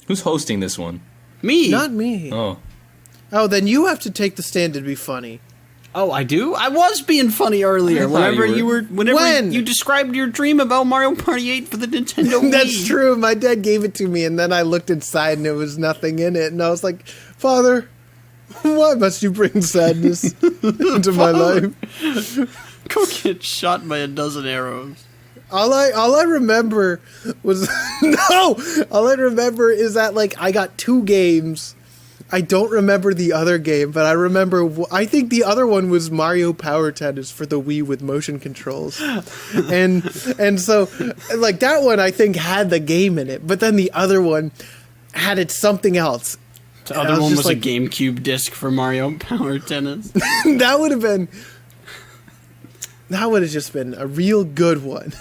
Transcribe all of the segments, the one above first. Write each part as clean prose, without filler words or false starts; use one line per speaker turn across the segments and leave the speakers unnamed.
Who's hosting this one?
Me.
Not me.
Oh.
Oh, then you have to take the stand and be funny.
Oh, I do? I was being funny earlier. Whenever you described your dream about Mario Party 8 for the Nintendo Wii.
That's true. My dad gave it to me, and then I looked inside, and there was nothing in it. And I was like, Father, why must you bring sadness into my life?
Go get shot by a dozen arrows.
All I remember was all I remember is that like I got 2 games. I don't remember the other game, but I remember I think the other one was Mario Power Tennis for the Wii with motion controls. and so like that one I think had the game in it, but then the other one had it something else.
The other one was like, a GameCube disc for Mario Power Tennis.
That would have just been a real good one.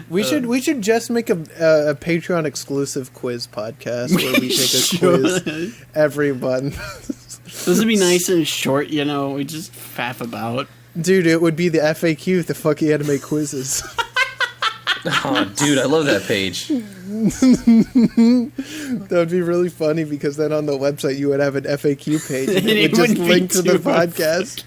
We should just make a Patreon exclusive quiz podcast where we take a quiz every month.
This would be nice and short, you know. We just faff about.
Dude, it would be the FAQ, the fucking anime quizzes.
Oh, dude, I love that page.
That would be really funny because then on the website you would have an FAQ page and it would just link to the podcast.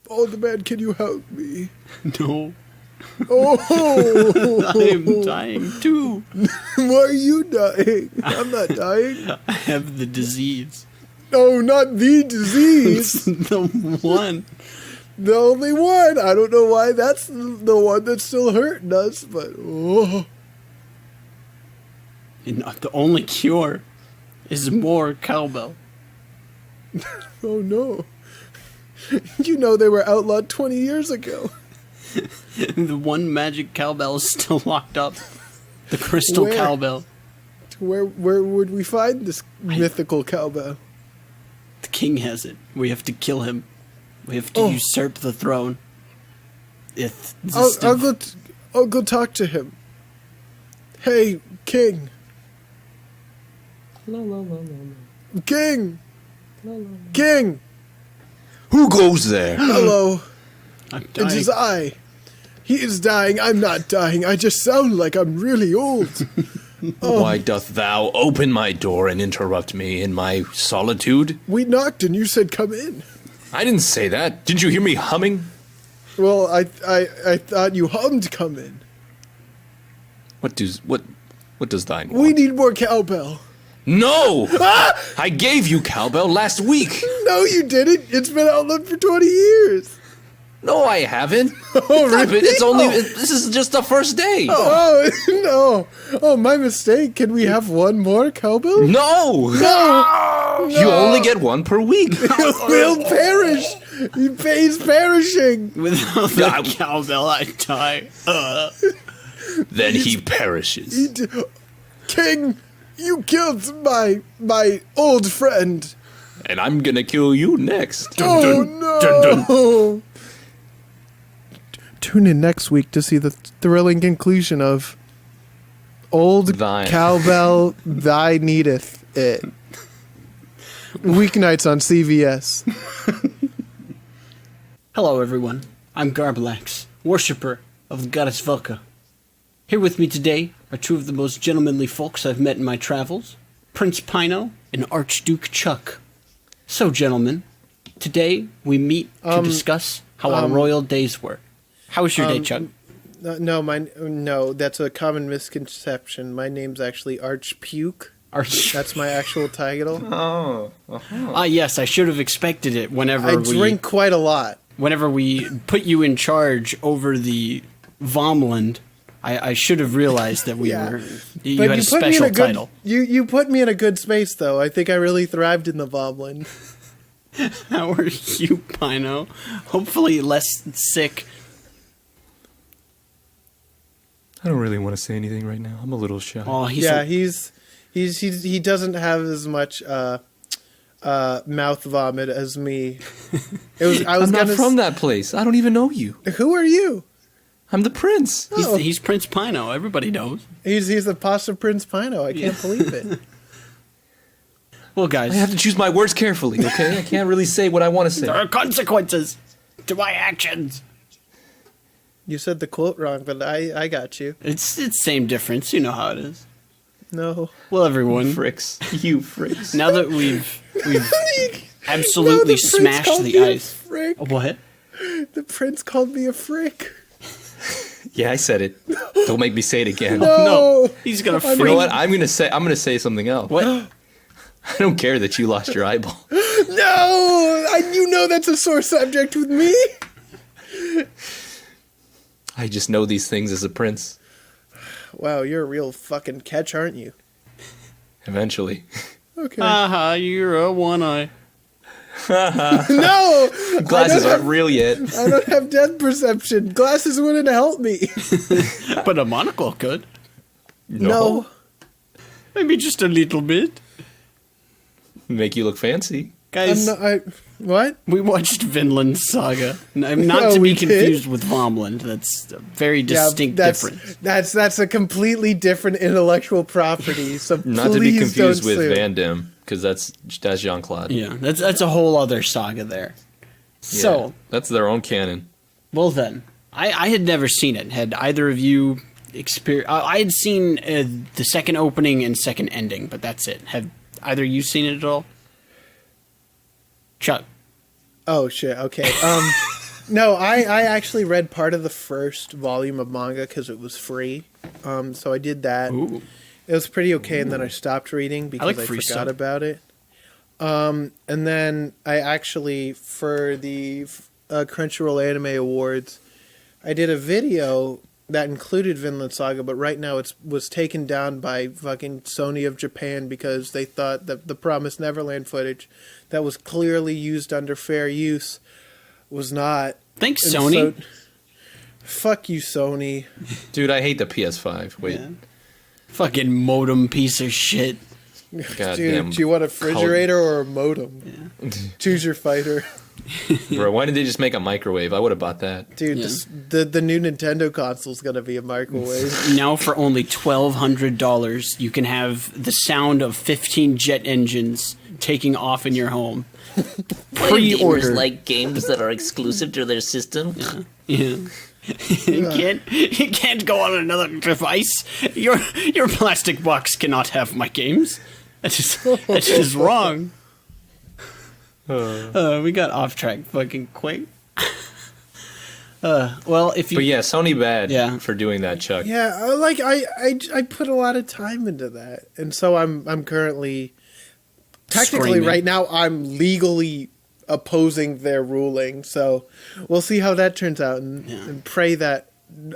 Old man, can you help me?
No.
Oh!
I am dying too.
Why are you dying? I'm not dying.
I have the disease.
No, not the disease.
The one.
The only one. I don't know why that's the one that's still hurting us, but oh.
And the only cure is more cowbell.
Oh no. You know they were outlawed 20 years ago.
The one magic cowbell is still locked up. The crystal cowbell.
Where would we find this mythical cowbell?
The king has it. We have to kill him. We have to usurp the throne.
I'll go talk to him. Hey, king. King. King.
Who goes there?
Hello.
I'm dying.
It is I. He is dying. I'm not dying. I just sound like I'm really old.
Why doth thou open my door and interrupt me in my solitude?
We knocked and you said come in.
I didn't say that. Didn't you hear me humming?
Well, I thought you hummed come in.
What does thine want?
We need more cowbell.
No! I gave you cowbell last week.
No, you didn't. It's been outlawed for 20 years.
No, I haven't.
Oh, really?
This is just the first day.
Oh, no. Oh, my mistake. Can we have one more cowbell?
No!
No!
You only get one per week.
We'll perish. He's perishing.
Without the cowbell, I die.
Then he perishes.
King, you killed my old friend.
And I'm gonna kill you next.
Oh, no. Tune in next week to see the thrilling conclusion of Old Cowbell Thy Needeth It. Weeknights on CVS.
Hello, everyone. I'm Garblax, worshipper of the goddess Velka. Here with me today are two of the most gentlemanly folks I've met in my travels, Prince Pino and Archduke Chuck. So, gentlemen, today we meet to discuss how our royal days were. How was your day, Chuck?
No, that's a common misconception. My name's actually Archpuke. That's my actual title.
Oh.
Ah, yes, I should have expected it
I drink quite a lot.
Whenever we put you in charge over the Vomland, I should have realized that you had a special title.
You put me in a good space, though. I think I really thrived in the Vomland.
How are you, Pino? Hopefully less sick.
I don't really want to say anything right now. I'm a little shy.
Oh, he
doesn't have as much mouth vomit as me.
I'm not from that place. I don't even know you.
Who are you?
I'm the prince.
He's Prince Pino. Everybody knows.
He's the Pasta Prince Pino. I can't believe it.
Well, guys,
I have to choose my words carefully, okay? I can't really say what I want to say.
There are consequences to my actions.
You said the quote wrong, but I got you.
It's same difference. You know how it is.
No.
Well, everyone.
Fricks. You fricks.
Now that we've absolutely smashed the ice. What?
The prince called me a frick.
Yeah, I said it. Don't make me say it again.
No.
He's gonna.
You know what? I'm gonna say something else.
What?
I don't care that you lost your eyeball.
No, you know that's a sore subject with me.
I just know these things as a prince.
Wow, you're a real fucking catch, aren't you?
Eventually.
Okay.
Aha, you're a one-eye.
No!
Glasses aren't real yet.
I don't have depth perception. Glasses wouldn't help me.
But a monocle could.
No.
Maybe just a little bit.
Make you look fancy.
Guys,
what?
we watched Vinland Saga. Not to be confused with Vomland. That's a very distinct difference.
That's a completely different intellectual property. So
Not to be confused with Van Damme, because that's Jean-Claude.
Yeah, that's a whole other saga there. So
yeah, that's their own canon.
Well then, I had never seen it. Had either of you experienced? I had seen the second opening and second ending, but that's it. Have either of you seen it at all? Chuck.
Oh shit. Okay. No, I actually read part of the first volume of manga because it was free. So I did that.
Ooh.
It was pretty okay, and then I stopped reading because I forgot about it. And then I actually, for the Crunchyroll Anime Awards, I did a video that included Vinland Saga, but right now it was taken down by fucking Sony of Japan because they thought that the Promised Neverland footage that was clearly used under fair use was not.
Thanks, Sony.
Fuck you, Sony.
Dude, I hate the PS5. Wait.
Yeah. Fucking modem piece of shit.
Dude, do you want a refrigerator or a modem? Yeah. Choose your fighter.
Bro, why didn't they just make a microwave? I would have bought that.
Dude, the new Nintendo console's gonna be a microwave.
Now for only $1,200, you can have the sound of 15 jet engines taking off in your home.
Pre-order like games that are exclusive to their system.
Yeah. You can't go on another device. Your plastic box cannot have my games. That is wrong. We got off track fucking quick. Well, if you.
But yeah, Sony bad for doing that, Chuck.
Yeah, like I put a lot of time into that, and so I'm currently technically
Screaming.
right now I'm legally opposing their ruling. So we'll see how that turns out, and pray that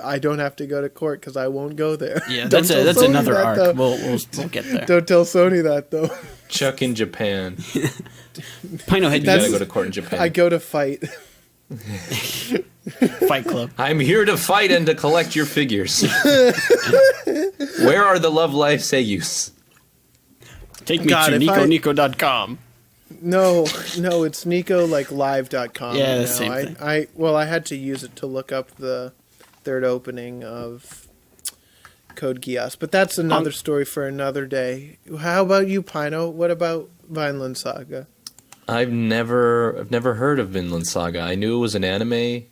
I don't have to go to court because I won't go there.
Yeah, that's another arc.
Though.
We'll get there.
Don't tell Sony that though.
Chuck in Japan.
Pino,
You gotta go to court in Japan.
I go to fight.
Fight Club.
I'm here to fight and to collect your figures. Where are the Love Life Seiyus?
Take me to NicoNico.com.
No, it's Nico like live.com.
Yeah, the same thing.
I had to use it to look up the third opening of Code Geass, but that's another story for another day. How about you, Pino? What about Vinland Saga?
I've never heard of Vinland Saga. I knew it was an anime,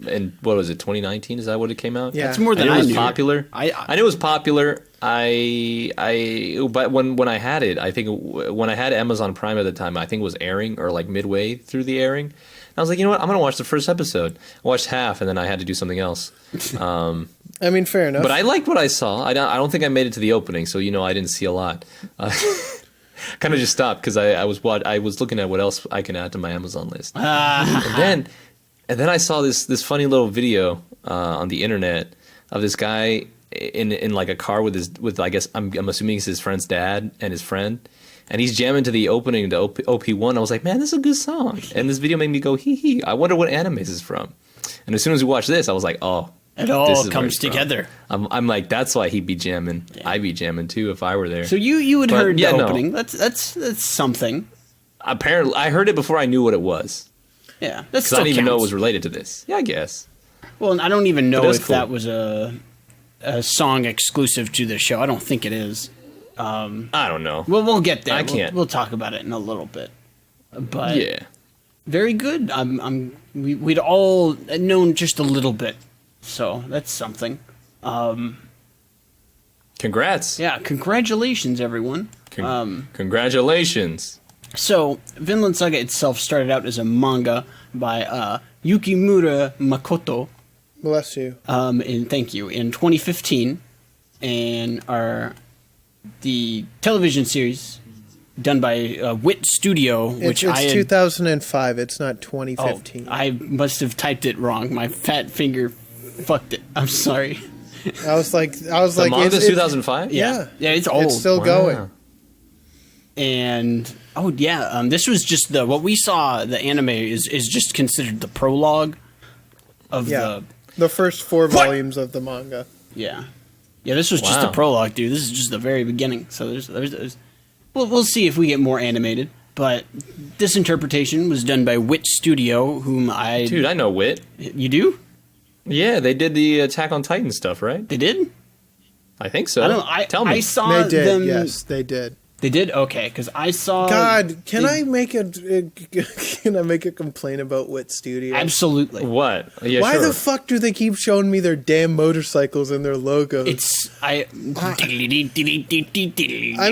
and what was it? 2019? Is that what it came out?
Yeah,
it's more than
I knew
I
it was
knew.
popular.
I
knew it was popular. But when I had it, I think when I had Amazon Prime at the time, I think it was airing or like midway through the airing. I was like, you know what? I'm gonna watch the first episode. I watched half, and then I had to do something else.
I mean, fair enough.
But I liked what I saw. I don't think I made it to the opening, so I didn't see a lot. Kind of just stopped because I was looking at what else I can add to my Amazon list. And then I saw this funny little video on the internet of this guy in like a car with I guess I'm assuming it's his friend's dad and his friend, and he's jamming to the opening to OP1. I was like, man, this is a good song. And this video made me go, hee hee. I wonder what anime this is from. And as soon as we watched this, I was like, oh.
It all comes together.
I'm like, that's why he'd be jamming. Yeah. I'd be jamming too if I were there.
So you had heard the opening. No. That's something.
Apparently, I heard it before I knew what it was.
Yeah,
because I didn't even know it was related to this. Yeah, I guess.
Well, I don't even know if that was a song exclusive to the show. I don't think it is.
I don't know.
Well, we'll get there.
I can't.
We'll talk about it in a little bit. But
yeah,
very good. We'd all known just a little bit. So that's something.
Congrats.
Yeah, congratulations, everyone.
Congratulations.
So, Vinland Saga itself started out as a manga by Yukimura Makoto.
Bless you.
Thank you. In 2015, and the television series done by Wit Studio, which
it's 2005. It's not 2015.
Oh, I must have typed it wrong. My fat finger fucked it. I'm sorry.
I was like,
the manga's 2005.
Yeah, it's old.
It's still going.
And this was just what we saw. The anime is just considered the prologue of
the first 4 volumes of the manga.
Yeah. This was just the prologue, dude. This is just the very beginning. So there's we'll see if we get more animated. But this interpretation was done by Wit Studio, whom
Dude, I know Wit.
You do?
Yeah, they did the Attack on Titan stuff, right?
They did?
I think so. Tell me.
I saw
they did,
them.
Yes, they did.
They did? Okay, because I saw...
God, can I make a complaint about Wit Studio?
Absolutely.
What? Yeah,
Why
sure.
the fuck do they keep showing me their damn motorcycles and their logos? I'm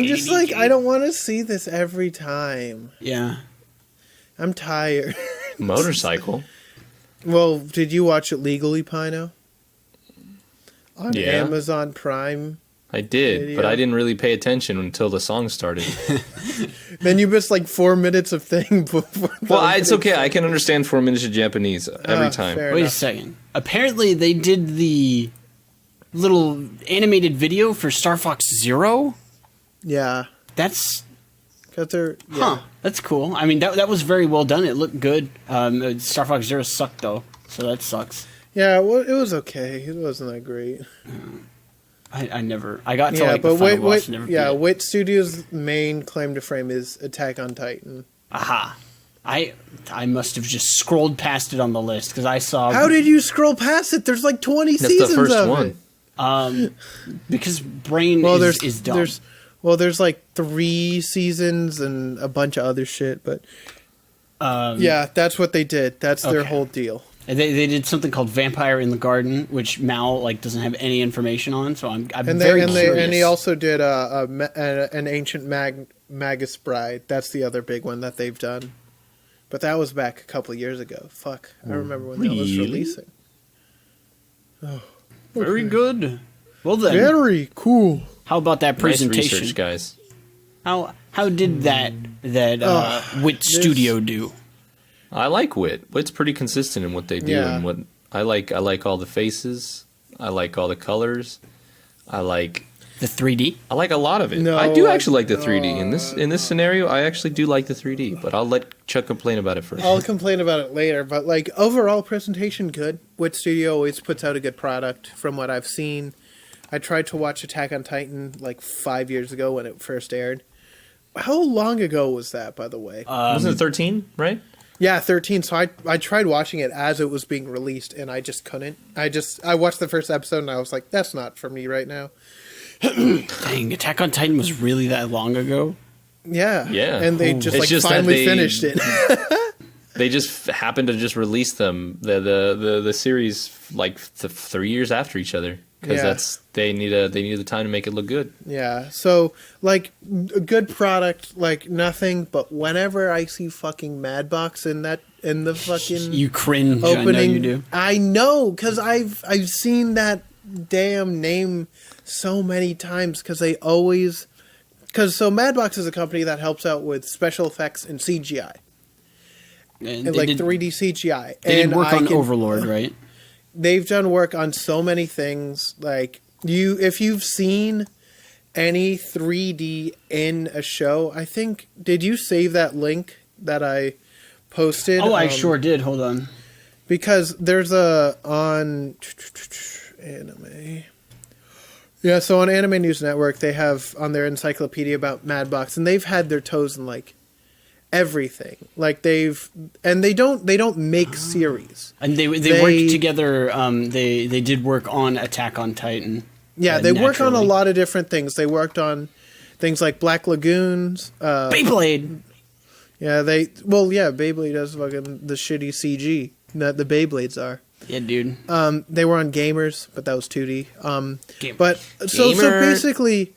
just like, I don't want to see this every time.
Yeah.
I'm tired.
Motorcycle?
Well, did you watch it legally, Pino? On Amazon Prime?
I did,
video?
But I didn't really pay attention until the song started.
Then you missed like 4 minutes of thing before.
Well, it's okay. I can understand 4 minutes of Japanese every time.
Wait a second. Apparently, they did the little animated video for Star Fox Zero.
Yeah.
That's...
Because they're... Yeah.
Huh. That's cool. I mean, that was very well done. It looked good. Star Fox Zero sucked, though. So that sucks.
Yeah, well, it was okay. It wasn't that great.
I never... I got to the final boss.
Wit Studios' main claim to fame is Attack on Titan.
Aha. I must have just scrolled past it on the list, because I saw...
How did you scroll past it? There's like 20 seasons
That's the first
of
one.
it.
Because Brain is dumb.
There's like 3 seasons and a bunch of other shit, but... yeah, that's what they did. That's their whole deal.
And they did something called Vampire in the Garden, which Mal doesn't have any information on. So I'm very curious.
And he also did an Ancient Magus Bride. That's the other big one that they've done. But that was back a couple of years ago. Fuck, I remember when that was releasing. Oh,
very good. Well then,
very cool.
How about that presentation,
nice research, guys?
How did that Wit Studio do?
I like Wit. Wit's pretty consistent in what they do, and what I like all the faces. I like all the colors. I like
the 3D.
I like a lot of it. No, I do actually like the 3D in this scenario. I actually do like the 3D, but I'll let Chuck complain about it first.
I'll complain about it later, but like overall presentation good. Wit Studio always puts out a good product from what I've seen. I tried to watch Attack on Titan like 5 years ago when it first aired. How long ago was that, by the way?
Wasn't it 13, right?
Yeah, 13. So I tried watching it as it was being released, and I just couldn't. I watched the first episode, and I was like, that's not for me right now.
Dang, Attack on Titan was really that long ago?
Yeah.
Yeah.
And they just finally finished it.
They just happened to just release them, the series, like 3 years after each other. Because they needed the time to make it look good.
Yeah, so like a good product, like nothing. But whenever I see fucking Madbox in that in the fucking
You cringe.
opening.
I know you do.
I know, because I've seen that damn name so many times, because they always... So Madbox is a company that helps out with special effects and CGI. And like 3D CGI.
They did work on Overlord, right?
They've done work on so many things. Like, if you've seen any 3D in a show, I think... Did you save that link that I posted?
Oh, I sure did. Hold on.
Because there's on anime. Yeah, so on Anime News Network, they have on their encyclopedia about Madbox, and they've had their toes in like everything. Like they don't make series.
And they work together. They did work on Attack on Titan.
Yeah, they work on a lot of different things. They worked on things like Black Lagoons,
Beyblade.
Yeah, Beyblade does fucking the shitty CG that the Beyblades are.
Yeah, dude.
They were on Gamers, but that was 2D.
Gamer.
But so basically,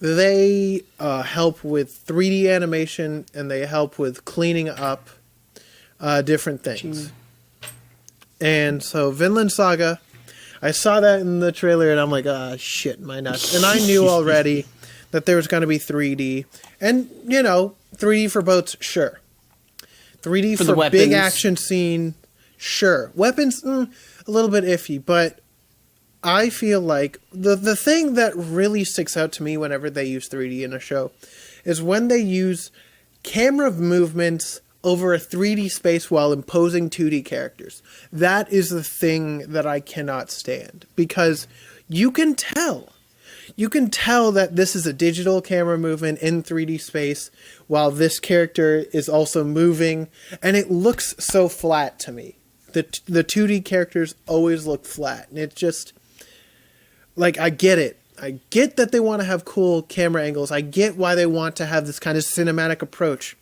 they help with 3D animation, and they help with cleaning up different things. And so Vinland Saga, I saw that in the trailer, and I'm like, shit, my nuts. And I knew already that there was going to be 3D. And, 3D for boats, sure. 3D for big action scene, sure. Weapons, a little bit iffy, but I feel like the thing that really sticks out to me whenever they use 3D in a show is when they use camera movements over a 3D space while imposing 2D characters. That is the thing that I cannot stand, because you can tell. You can tell that this is a digital camera movement in 3D space while this character is also moving, and it looks so flat to me. The 2D characters always look flat, and it's just... Like, I get it. I get that they want to have cool camera angles. I get why they want to have this kind of cinematic approach.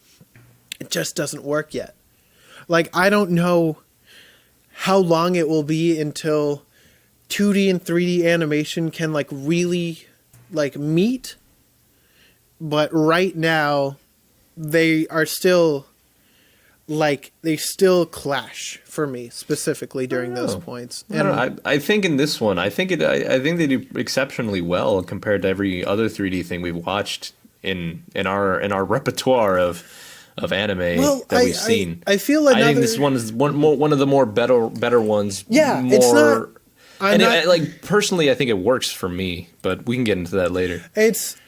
It just doesn't work yet. Like, I don't know how long it will be until 2D and 3D animation can, like, really, like, meet. But right now, they are still... Like, they still clash for me, specifically during those points.
And I think in this one, I think they do exceptionally well compared to every other 3D thing we've watched in our repertoire of anime that we've seen.
I feel like
I think this one is one of the more better ones.
Yeah, it's not.
Personally, I think it works for me, but we can get into that later.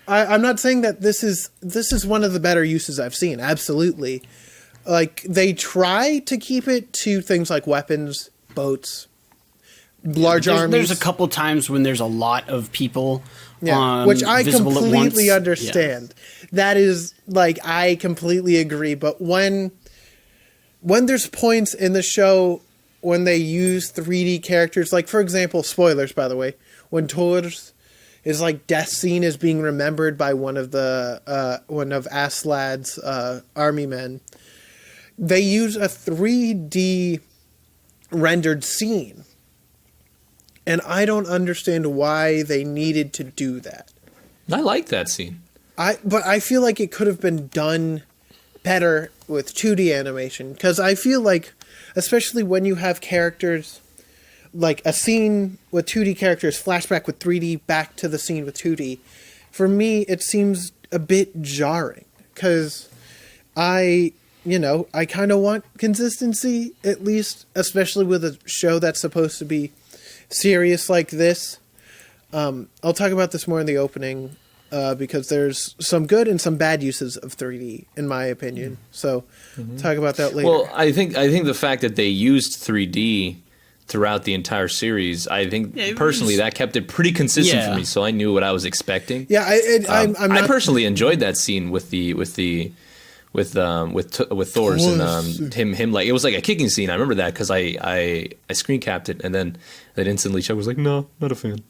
I'm not saying that this is one of the better uses I've seen. Absolutely. Like, they try to keep it to things like weapons, boats, large armies.
There's a couple times when there's a lot of people,
which I completely understand.
Yeah.
That is, like, I completely agree. But when there's points in the show when they use 3D characters, like, for example, spoilers, by the way, when Thor's like death scene is being remembered by one of Aslad's army men. They use a 3D rendered scene. And I don't understand why they needed to do that.
I like that scene.
But I feel like it could have been done better with 2D animation. Because I feel like, especially when you have characters, like a scene with 2D characters, flashback with 3D, back to the scene with 2D, for me, it seems a bit jarring. Because I kind of want consistency, at least, especially with a show that's supposed to be serious like this. I'll talk about this more in the opening, because there's some good and some bad uses of 3D, in my opinion. So, talk about that later.
Well, I think the fact that they used 3D throughout the entire series, I think personally that kept it pretty consistent for me, so I knew what I was expecting.
Yeah,
I personally enjoyed that scene with Thor's and him like it was like a kicking scene. I remember that because I screen capped it, and then instantly Chuck was like, "No, not a fan."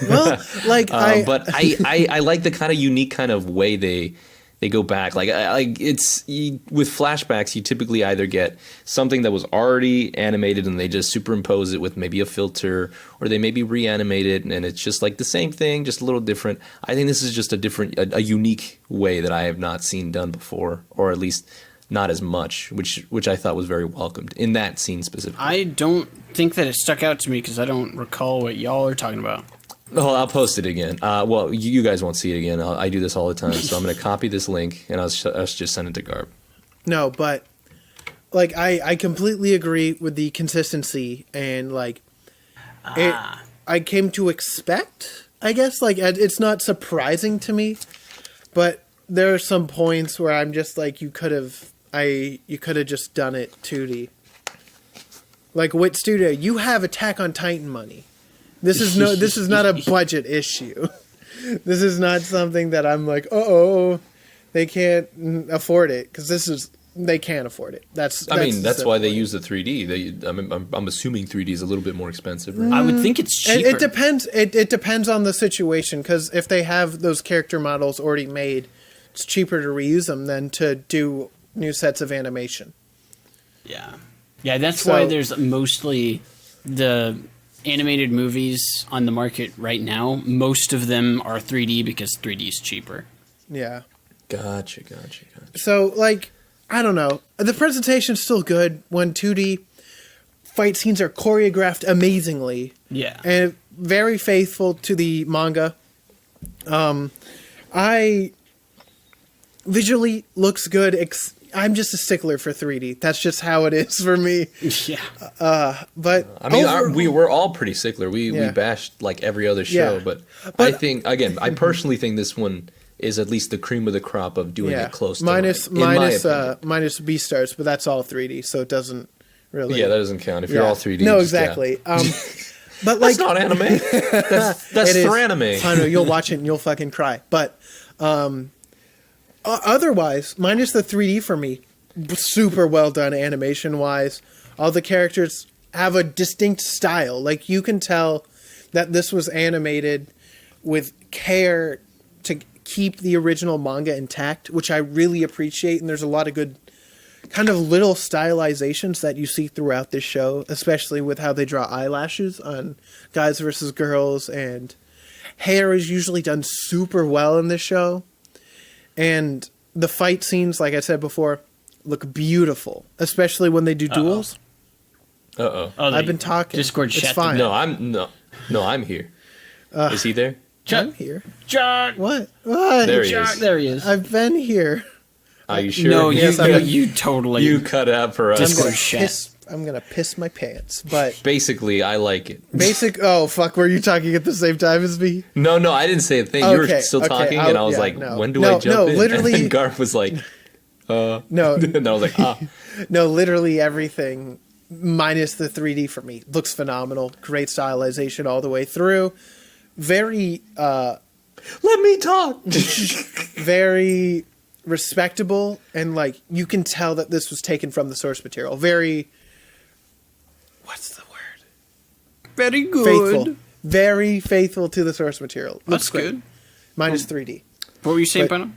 Well, like
but I like the kind of unique kind of way they go back. With flashbacks, you typically either get something that was already animated and they just superimpose it with maybe a filter, or they maybe reanimate it and it's just like the same thing, just a little different. I think this is just a unique way that I have not seen done before, or at least not as much, which I thought was very welcomed in that scene specifically.
I don't think that it stuck out to me because I don't recall what y'all are talking about.
Oh, I'll post it again. Well, you guys won't see it again. I do this all the time, so I'm going to copy this link and I'll just send it to Garb.
No, but like I completely agree with the consistency and like I came to expect. I guess like it's not surprising to me, but there are some points where I'm just like you could have just done it 2D. Like Wit Studio, you have Attack on Titan money. This is not a budget issue. This is not something that I'm like, they can't afford it because they can't afford it. That's
why they use the 3D. I'm assuming 3D is a little bit more expensive. Right?
I would think it's cheaper.
It depends. It depends on the situation because if they have those character models already made, it's cheaper to reuse them than to do new sets of animation.
Yeah. That's why there's mostly the animated movies on the market right now. Most of them are 3D because 3D is cheaper.
Yeah.
Gotcha.
So, like, I don't know. The presentation's still good when 2D fight scenes are choreographed amazingly.
Yeah.
And very faithful to the manga. Visually looks good. I'm just a stickler for 3D. That's just how it is for me.
Yeah.
But
I mean, we were all pretty stickler. We bashed like every other show, but I think again, I personally think this one is at least the cream of the crop of doing it close to
minus B stars, but that's all 3D, so it doesn't really.
Yeah, that doesn't count if you're all 3D.
No, exactly. But like
that's not anime. That's for anime.
I know you'll watch it and you'll fucking cry. But otherwise, minus the 3D for me, super well done animation wise. All the characters have a distinct style. Like you can tell that this was animated with care to keep the original manga intact, which I really appreciate. And there's a lot of good kind of little stylizations that you see throughout this show, especially with how they draw eyelashes on guys versus girls, and hair is usually done super well in this show. And the fight scenes, like I said before, look beautiful, especially when they do duels.
I've
been talking.
Discord
it's
chat.
fine.
No, I'm here. Is he there?
I'm here.
Jack.
What?
There he
Jack,
is.
there he is.
I've been here.
Are you sure?
No,
Yes,
you totally.
You cut out for us.
I'm gonna piss my pants. But
basically, I like it.
oh fuck, were you talking at the same time as me?
No, I didn't say a thing. You were still talking, and I was like, when do I jump in?
Literally,
and Garb was like,
no.
And I was like,
No, literally everything minus the 3D for me looks phenomenal. Great stylization all the way through. Very
let me talk.
very respectable, and like you can tell that this was taken from the source material. Very, what's the word?
Very good.
Faithful. Very faithful to the source material.
That's good.
Minus 3D.
What were you saying, Pino?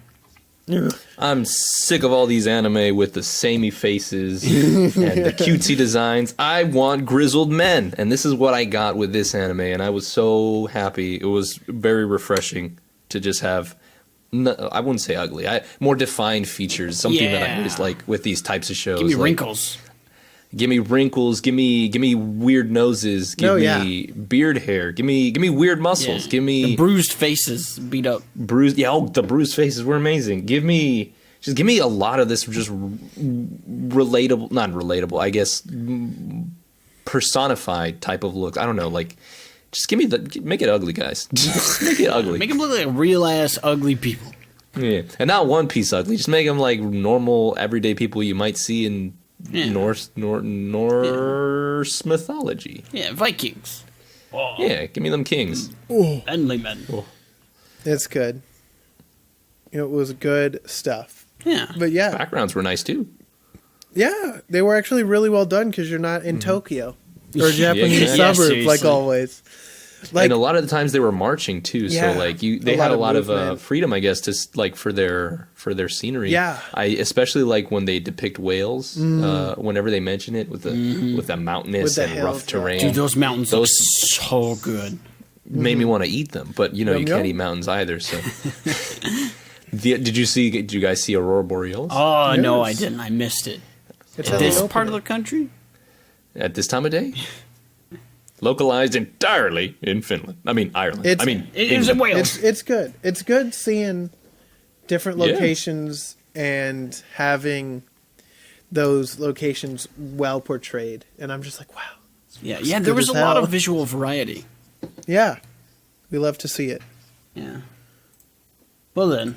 I'm sick of all these anime with the samey faces and the cutesy designs. I want grizzled men, and this is what I got with this anime, and I was so happy. It was very refreshing to just have, I wouldn't say ugly, more defined features, something that I always like with these types of shows.
Give me
like,
wrinkles.
Give me wrinkles. Give me weird noses. Give me beard hair. Give me weird muscles. Give me
the bruised faces, beat up.
Bruised. Yeah, the bruised faces were amazing. Give me a lot of this just relatable, not relatable, I guess, personified type of look. I don't know, like just make it ugly, guys. Just make it ugly.
Make them look like real ass ugly people.
Yeah, and not One Piece ugly. Just make them like normal, everyday people you might see in. Norse mythology.
Yeah, Vikings.
Oh. Yeah, give me them kings.
Manly men.
Oh.
It's good. It was good stuff.
Yeah.
But yeah.
Backgrounds were nice too.
Yeah, they were actually really well done because you're not in Tokyo or a Japanese suburb like always. Like,
and a lot of the times they were marching too, so like they had a lot of freedom, I guess, to like for their scenery.
Yeah,
I especially like when they depict whales. Whenever they mention it with the mountainous and rough terrain.
Dude, those mountains look so good.
Made me want to eat them, but you can't eat mountains either. So Did you guys see Aurora Borealis?
Oh, no, I
Yes.
didn't. I missed it.
It's
In
at
this
the
part of
opening.
the country?
At this time of day? Localized entirely in Finland. I mean, Ireland.
It's-
I mean,
It is in
England.
Wales.
It's good. It's good seeing different
Yeah.
locations and having those locations well portrayed. And I'm just like, wow.
Yeah,
It's
there
good
was a
as
lot
hell.
of visual variety.
Yeah. We love to see it.
Yeah. Well then.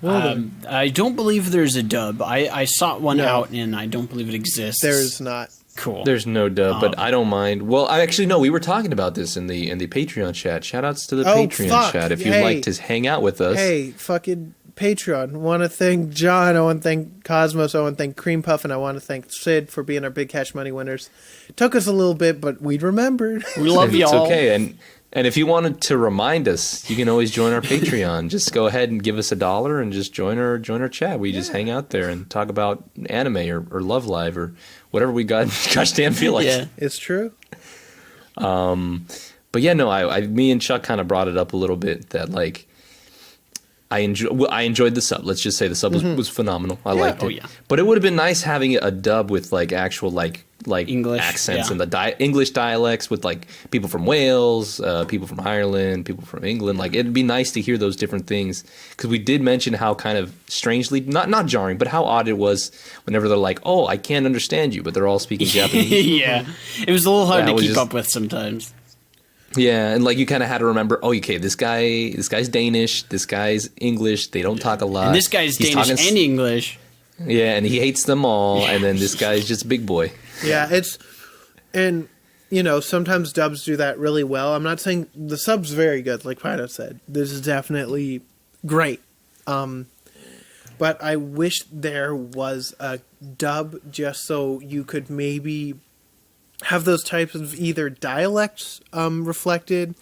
I don't believe there's a dub. I sought one
No.
out, and I don't believe it exists.
There's not.
Cool.
There's no dub, but I don't mind. Well, I actually no. We were talking about this in the Patreon chat. Shoutouts to the
Oh,
Patreon
fuck.
chat if you'd
Hey.
like to hang out with us.
Hey, fucking Patreon. Want to thank John. I want to thank Cosmos. I want to thank Cream Puff. And I want to thank Sid for being our Big Cash Money winners. It took us a little bit, but we remembered.
We love
It's
y'all.
okay, and if you wanted to remind us, you can always join our Patreon. Just go ahead and give us $1 and just join our chat. We just hang out there and talk about anime or Love Live or whatever we got. Gosh damn feel like.
Yeah.
It's true.
But yeah, no, me and Chuck kind of brought it up a little bit that like I enjoyed the sub. Let's just say the sub was phenomenal. I liked it.
Oh, yeah.
But it would have been nice having a dub with like actual like
English,
accents
yeah.
and the English dialects with like people from Wales, people from Ireland, people from England. Like it'd be nice to hear those different things because we did mention how kind of strangely not jarring, but how odd it was whenever they're like, "Oh, I can't understand you," but they're all speaking Japanese.
Yeah. It was a little hard
Yeah,
to
it was
keep
just-
up with sometimes.
Yeah, and like you kind of had to remember, oh, okay, this guy's Danish, this guy's English. They don't talk a lot.
And this guy's
He's
Danish
talking
and English.
Yeah, and he hates them all. And then this guy's just big boy.
Yeah, and sometimes dubs do that really well. I'm not saying the sub's very good, like Pino said. This is definitely great. But I wish there was a dub just so you could maybe have those types of either dialects reflected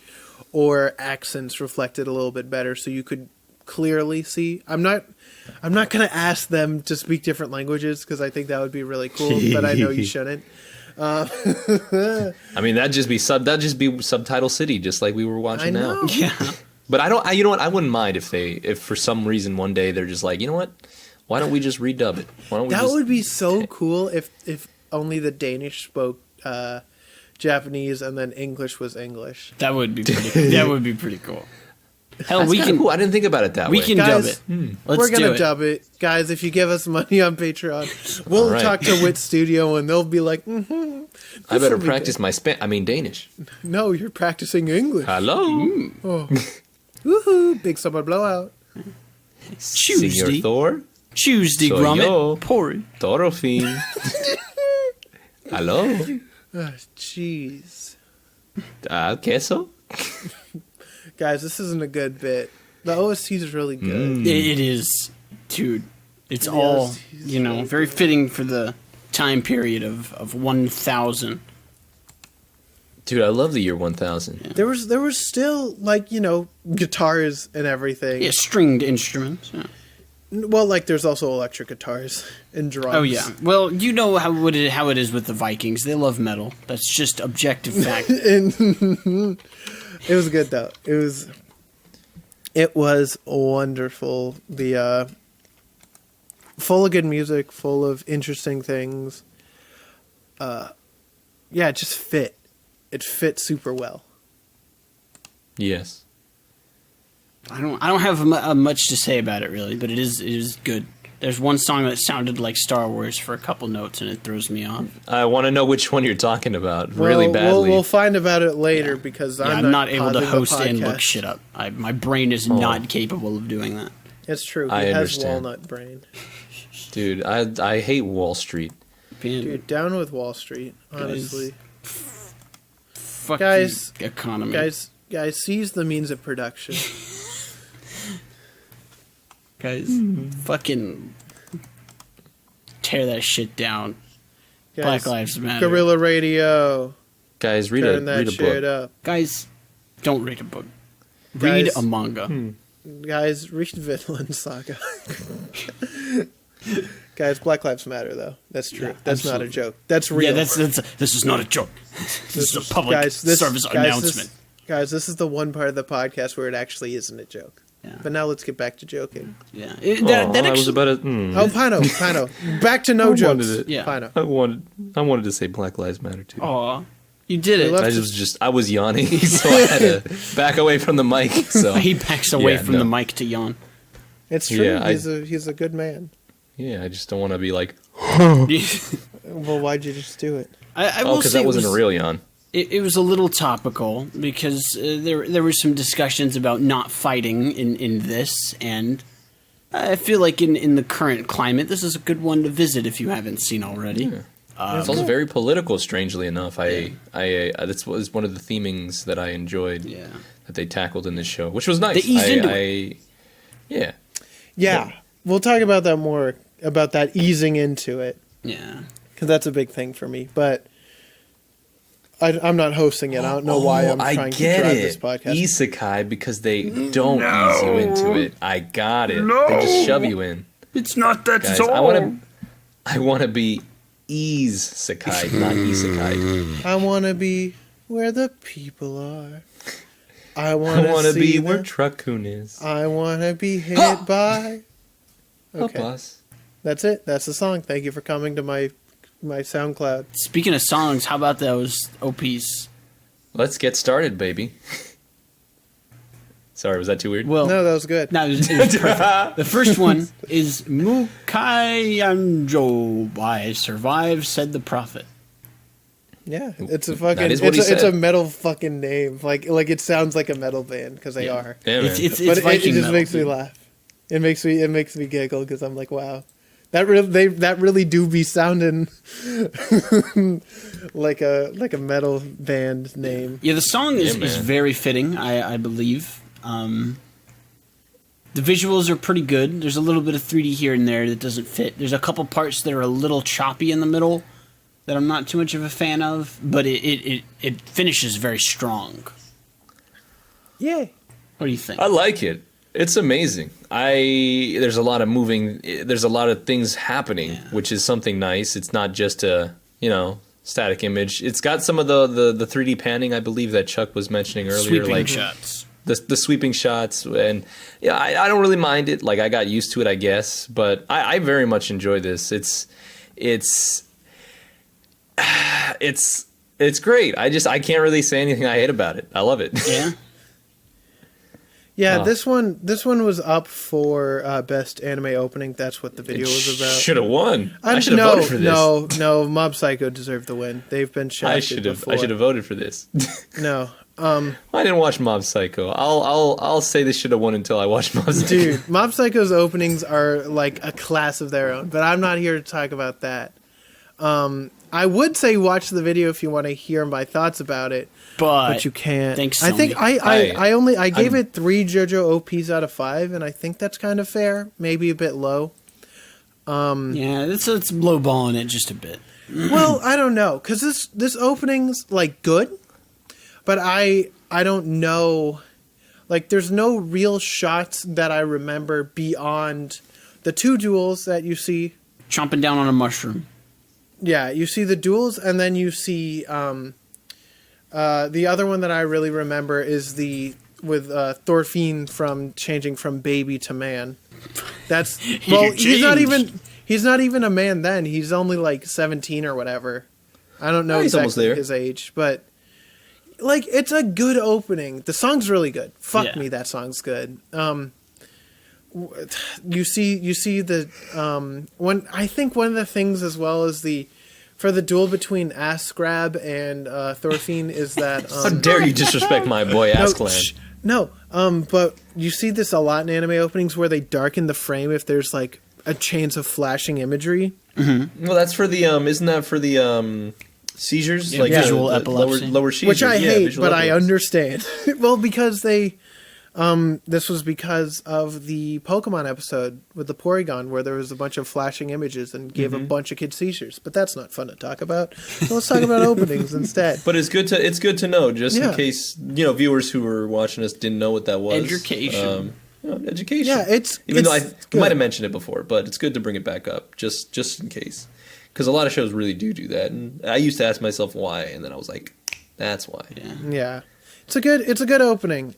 or accents reflected a little bit better so you could clearly see. I'm not going to ask them to speak different languages because I think that would be really cool, but I know you shouldn't.
I mean, that'd just be Subtitle City, just like we were watching
I know.
now.
Yeah.
But you know what? I wouldn't mind if for some reason one day they're just like, you know what? Why don't we just redub it? Why don't we
That
just
would be so cool if only the Danish spoke Japanese and then English was English.
That would be pretty cool. Hell,
That's
we
kinda
can
cool. I didn't think about it that
we
way.
can dub
Guys,
it. Let's
We're
do
gonna
it.
dub it, guys. If you give us money on Patreon, we'll
All right.
talk to Wit Studio and they'll be like,
I better
will be
practice my Danish.
"No, you're practicing English."
Hello,
Woohoo! Big summer blowout.
Senor
Tuesday,
Thor,
Tuesday,
Soy
grommet,
yo.
porridge.
Thorofin. Hello,
Jeez,
queso.
guys, this isn't a good bit. The OST is really good.
It is, dude. It's all very fitting for the time period of 1000.
Dude, I love the year 1000.
There was still guitars and everything.
Yeah, stringed instruments. Yeah.
Well, there's also electric guitars and drums.
Oh yeah. Well, you know how it is with the Vikings. They love metal. That's just objective fact.
And it was good though. It was wonderful. The full of good music, full of interesting things. Yeah, it just fit. It fit super well.
Yes.
I don't have much to say about it really, but it is good. There's one song that sounded like Star Wars for a couple notes, and it throws me off.
I want to know which one you're talking about really badly.
We'll find about it later because
I'm not able to
pausing the
host and look
podcast.
shit up. My brain is not capable of doing that.
It's true. He
I
has
understand.
walnut brain.
Dude, I hate Wall Street.
Dude, down with Wall Street. Honestly,
Fuck
guys,
the economy.
guys, seize the means of production.
Guys, fucking tear that shit down.
Guys,
Black Lives Matter.
Guerrilla Radio.
Guys, read
Turn that
a
shit
book.
up.
Guys, don't read a book. Read
Guys-
a manga.
Guys, read Vinland Saga. Guys, Black Lives Matter, though. That's true.
Yeah,
that's not a
absolutely.
joke. That's real.
Yeah, this is not a joke. This is a public
Guys,
service announcement.
Guys, this is the one part of the podcast where it actually isn't a joke.
Yeah.
But now let's get back to joking.
Yeah.
I was about to.
Oh, Pino. Back to no jokes.
Yeah.
Pino.
I wanted to say Black Lives Matter too.
Aw. You did it.
left
I was yawning, so I had to back away from the mic. So
He backs away
Yeah,
from
no.
the mic to yawn.
It's true.
Yeah,
he's a good man.
yeah, I just don't want to be like,
Well, why'd you just do it?
I
oh,
will
because
say
that wasn't
it was,
a real yawn.
It was a little topical because there were some discussions about not fighting in this, and I feel like in the current climate, this is a good one to visit if you haven't seen already.
Yeah. It's also very political, strangely enough. This was one of the themings that I enjoyed that they tackled in this show, which was nice.
They eased into it.
Yeah.
Yeah, we'll talk about that more, about that easing into it,
Yeah.
because that's a big thing for me. But I'm not hosting it. I don't know why I'm trying to drive this podcast.
Isekai, because they don't ease you into it. I got it. They just shove you in.
It's not that
Guys, I want to be Isekai, not Isekai.
I want to be where the people are. I
I
want
want
to
to be
them.
where Truckun is.
I want to be hit by.
Help
Okay,
us.
that's it. That's the song. Thank you for coming to my SoundCloud.
Speaking of songs, how about those OPs?
Let's get started, baby. Sorry, was that too weird?
Well,
No, that was good.
no, it was perfect. The first one is Mukayanjo by Survive, Said the Prophet.
Yeah, it's a fucking.
That is what he
It's a
said.
metal fucking name. Like it sounds like a metal band because they are.
Yeah, man.
It's
But it
Viking
just
metal,
makes me
dude.
laugh. It makes me giggle because I'm like, wow, that really do be sounding like a metal band name.
Yeah, the song is
man.
very fitting, I believe. The visuals are pretty good. There's a little bit of 3D here and there that doesn't fit. There's a couple parts that are a little choppy in the middle that I'm not too much of a fan of, but it finishes very strong.
Yeah.
What do you think?
I like it. It's amazing. There's a lot of moving. There's a lot of things happening, which is something nice. It's not just a static image. It's got some of the 3D panning, I believe, that Chuck was mentioning earlier.
Sweeping
like
shots.
the sweeping shots, and I don't really mind it. Like I got used to it, I guess, but I very much enjoy this. It's great. I can't really say anything I hate about it. I love it.
Yeah.
Yeah,
Oh.
this one was up for best anime opening. That's what the video was about.
Should have won. I should have
no,
voted for this.
no. Mob Psycho deserved the win. They've been shafted
I should have
before.
voted for this.
No,
I didn't watch Mob Psycho. I'll say this should have won until I watched Mob Psycho.
dude, Mob Psycho's openings are like a class of their own. But I'm not here to talk about that. I would say watch the video if you want to hear my thoughts about it, but you can't.
thanks,
I think
Sony.
I gave it 3 JoJo OPs out of 5, and I think that's kind of fair. Maybe a bit low.
Yeah, it's lowballing it just a bit.
Well, I don't know, because this opening's like good, but I don't know. Like, there's no real shots that I remember beyond the 2 duels that you see.
Chomping down on a mushroom.
Yeah, you see the duels, and then you see the other one that I really remember is with Thorfinn from changing from baby to man. That's well, he's not even a man then. He's only like 17 or whatever. I don't know
He's almost
exactly
there.
his age, but like it's a good opening. The song's really good. Fuck
Yeah.
me, that song's good. You see the one. I think one of the things as well as for the duel between Ass Grab and Thorfinn is that
How dare you disrespect my boy Askeladd?
but you see this a lot in anime openings where they darken the frame if there's like a chance of flashing imagery.
Well, that's for the isn't that for the seizures,
Yeah, visual
the
epilepsy.
lower seizures,
Which I hate,
visual
but I
epilepsy.
understand. Well, because this was because of the Pokemon episode with the Porygon, where there was a bunch of flashing images and gave a bunch of kids seizures. But that's not fun to talk about. So let's talk about openings instead.
But it's good to know, just
Yeah.
in case viewers who were watching us didn't know what that was.
Education.
Education.
Yeah,
even though I
good.
might have mentioned it before, but it's good to bring it back up just in case, because a lot of shows really do that, and I used to ask myself why, and then I was like, that's why.
Yeah.
Yeah, it's a good opening.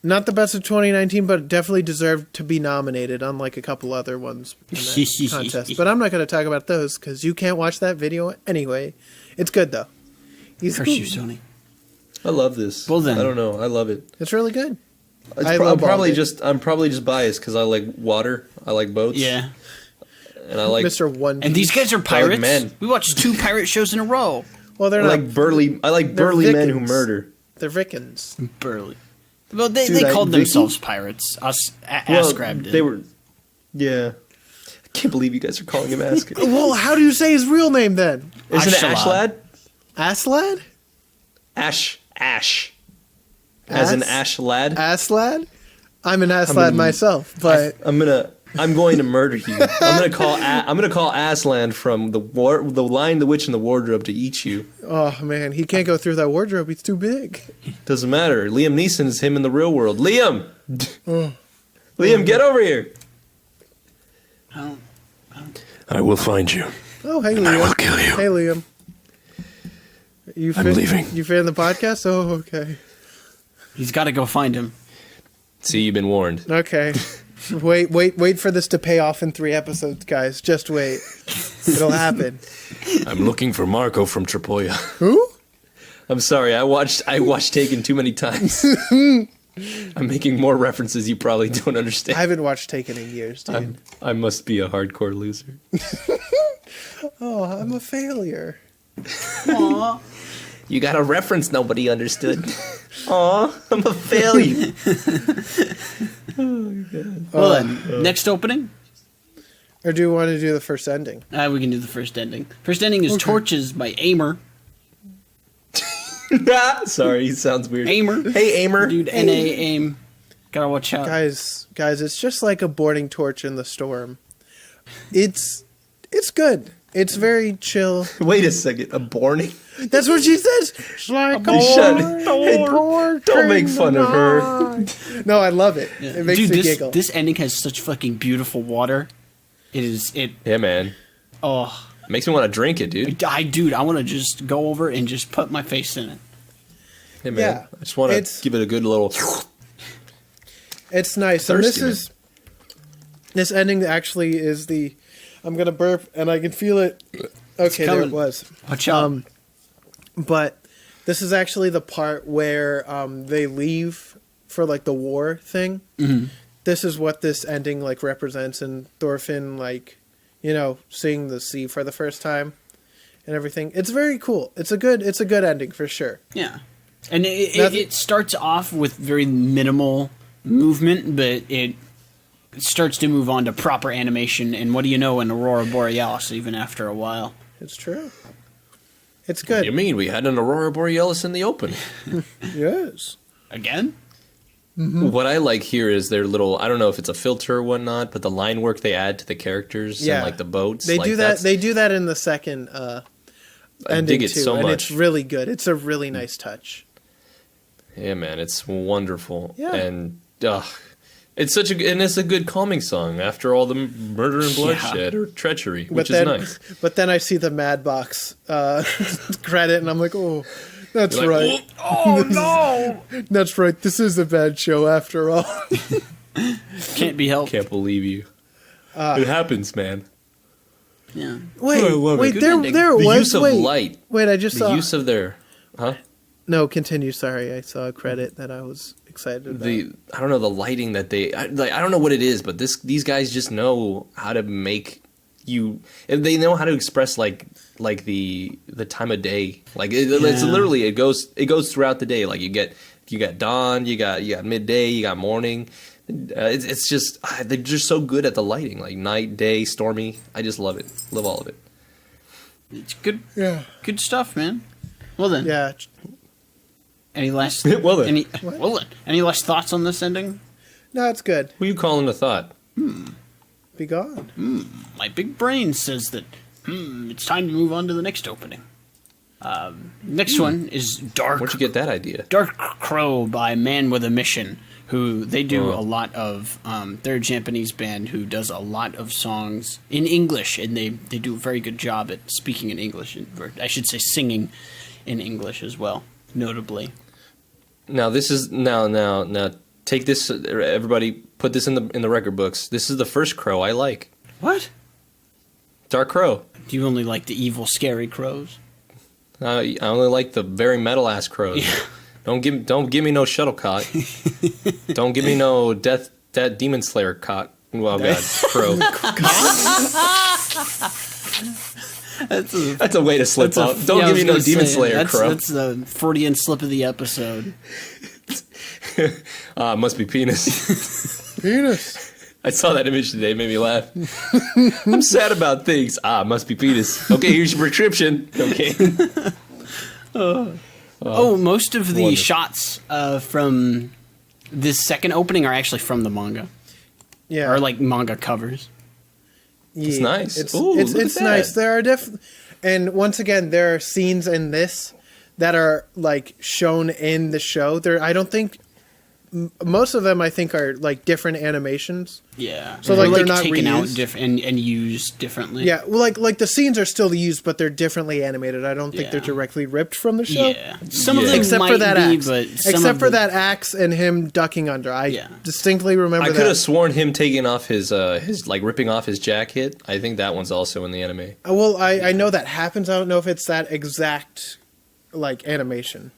Not the best of 2019, but definitely deserved to be nominated, unlike a couple other ones in that contest. But I'm not going to talk about those because you can't watch that video anyway. It's good though.
Curse you, Sony.
I love this.
Well then,
I don't know. I love it.
It's really good.
I'm probably just biased because I like water. I like boats.
Yeah.
And I like
Mr. One Piece.
And these guys are pirates.
men.
We watched 2 pirate shows in a row.
Well, they're
I
not
like burly men who
Vikings.
murder.
They're Vikings.
Burly. Well, they
Dude,
called
Vicky?
themselves pirates. Asgrab did.
They were. Yeah. I can't believe you guys are calling him Asgrab.
Well, how do you say his real name then?
Isn't it Ashlad?
Aslad?
Ash. As an Ash lad.
Aslad? I'm an Aslad myself, but
I'm going to murder you. I'm gonna call Aslan from the Lion, the Witch, and the Wardrobe to eat you.
oh man, he can't go through that wardrobe. He's too big.
Doesn't matter. Liam Neeson is him in the real world. Liam, Liam, get over here. I will find you.
Oh, hey Liam.
I will kill you.
Hey Liam.
I'm leaving.
You fan the podcast? Oh, okay.
He's got to go find him.
See, you've been warned.
Okay. Wait for this to pay off in 3 episodes, guys. Just wait. It'll happen.
I'm looking for Marco from Tripolia.
Who?
I'm sorry. I watched Taken too many times. I'm making more references you probably don't understand.
I haven't watched Taken in years, dude.
I must be a hardcore loser.
Oh, I'm a failure.
Aww.
You got a reference nobody understood. Aw, I'm a failure.
Well then, next opening?
Or do you want to do the first ending?
We can do the first ending. First ending is Torches by Aimer.
Sorry, he sounds weird.
Aimer.
Hey, Aimer.
Dude, N-A, aim. Gotta watch out.
Guys, it's just like a boarding torch in the storm. It's good. It's very chill.
Wait a second, a boarding?
That's what she says. It's like a
Don't make fun of her.
No, I love it.
Yeah.
It makes
Dude,
me giggle.
this ending has such fucking beautiful water.
Yeah, man.
Oh.
Makes me want to drink it, dude.
I want to just go over and just put my face in it.
Hey, man.
Yeah,
I just want to give it a good little...
It's nice.
Thirsty,
And this ending actually is the... I'm going to burp, and I can feel it. Okay, there it was.
Watch out.
But this is actually the part where they leave for, like, the war thing.
Mm-hmm.
This is what this ending, like, represents. And Thorfinn, like, you know, seeing the sea for the first time and everything. It's very cool. It's a good ending for sure.
Yeah. And it starts off with very minimal movement, but it starts to move on to proper animation, and what do you know, an Aurora Borealis even after a while.
It's true. It's good.
What do you mean? We had an Aurora Borealis in the open.
Yes.
Again?
Mm-hmm.
What I like here is their little, I don't know if it's a filter or whatnot, but the line work they add to the characters and like the boats.
They
like
do that. They do that in the second ending
dig it
too,
so
and
much.
it's really good. It's a really nice touch.
Yeah, man, it's wonderful.
Yeah.
And it's it's a good calming song after all the murder and bloodshed or treachery, which is nice.
But then I see the Mad Box credit, and I'm like, oh, that's
You're like,
right.
Oh, no!
That's right. This is a bad show after all.
Can't be helped.
Can't believe you. It happens, man.
Yeah.
Wait,
I love it.
wait,
Good
there
ending.
was
The use of
wait,
light.
Wait, I just
The
saw.
use of their,
No, continue. Sorry, I saw a credit that I was excited about.
I don't know, the lighting that I don't know what it is, but these guys just know how to make you, and they know how to express like the time of day. Like it's literally it goes throughout the day. Like you got dawn, you got midday, you got morning. It's just they're just so good at the lighting, like night, day, stormy. I just love it. Love all of it.
It's good.
Yeah.
Good stuff, man. Well then.
Yeah.
Any last
Well then.
Any last thoughts on this ending?
No, it's good.
Who you calling a thought?
Be gone.
My big brain says that it's time to move on to the next opening. Next one is Dark.
Where'd you get that idea?
Dark Crow by Man with a Mission, who they do a lot of, they're a Japanese band who does a lot of songs in English, and they do a very good job at speaking in English, or I should say singing in English as well, notably.
Now this is now take this, everybody, put this in the record books. This is the first crow I like.
What?
Dark Crow.
Do you only like the evil, scary crows?
I only like the very metal ass crows.
Yeah.
Don't give me no shuttlecock. Don't give me no that demon slayer cock. Well, God, crow. That's a way to slip up. Don't give me no demon slayer crow.
That's the Freudian slip of the episode.
Must be penis.
Penis.
I saw that image today. It made me laugh. I'm sad about things. Must be penis. Okay, here's your prescription. Okay.
Most of the
wonderful.
shots from this second opening are actually from the manga.
Yeah.
Or like manga covers.
It's nice.
It's
Ooh, look at that.
nice. There are and once again, there are scenes in this that are like shown in the show. I don't think most of them I think are like different animations.
Yeah.
So like they're not
taken
reused.
out and used differently.
Yeah, well, like the scenes are still used, but they're differently animated. I don't think they're
Yeah.
directly ripped from the show.
Yeah. Some of them
Except
might
for that
be,
axe.
but some
Except
of
for
the-
that axe and him ducking under. I distinctly remember
I
that.
could have sworn him taking off his like ripping off his jacket. I think that one's also in the anime.
Well, I know that happens. I don't know if it's that exact like animation.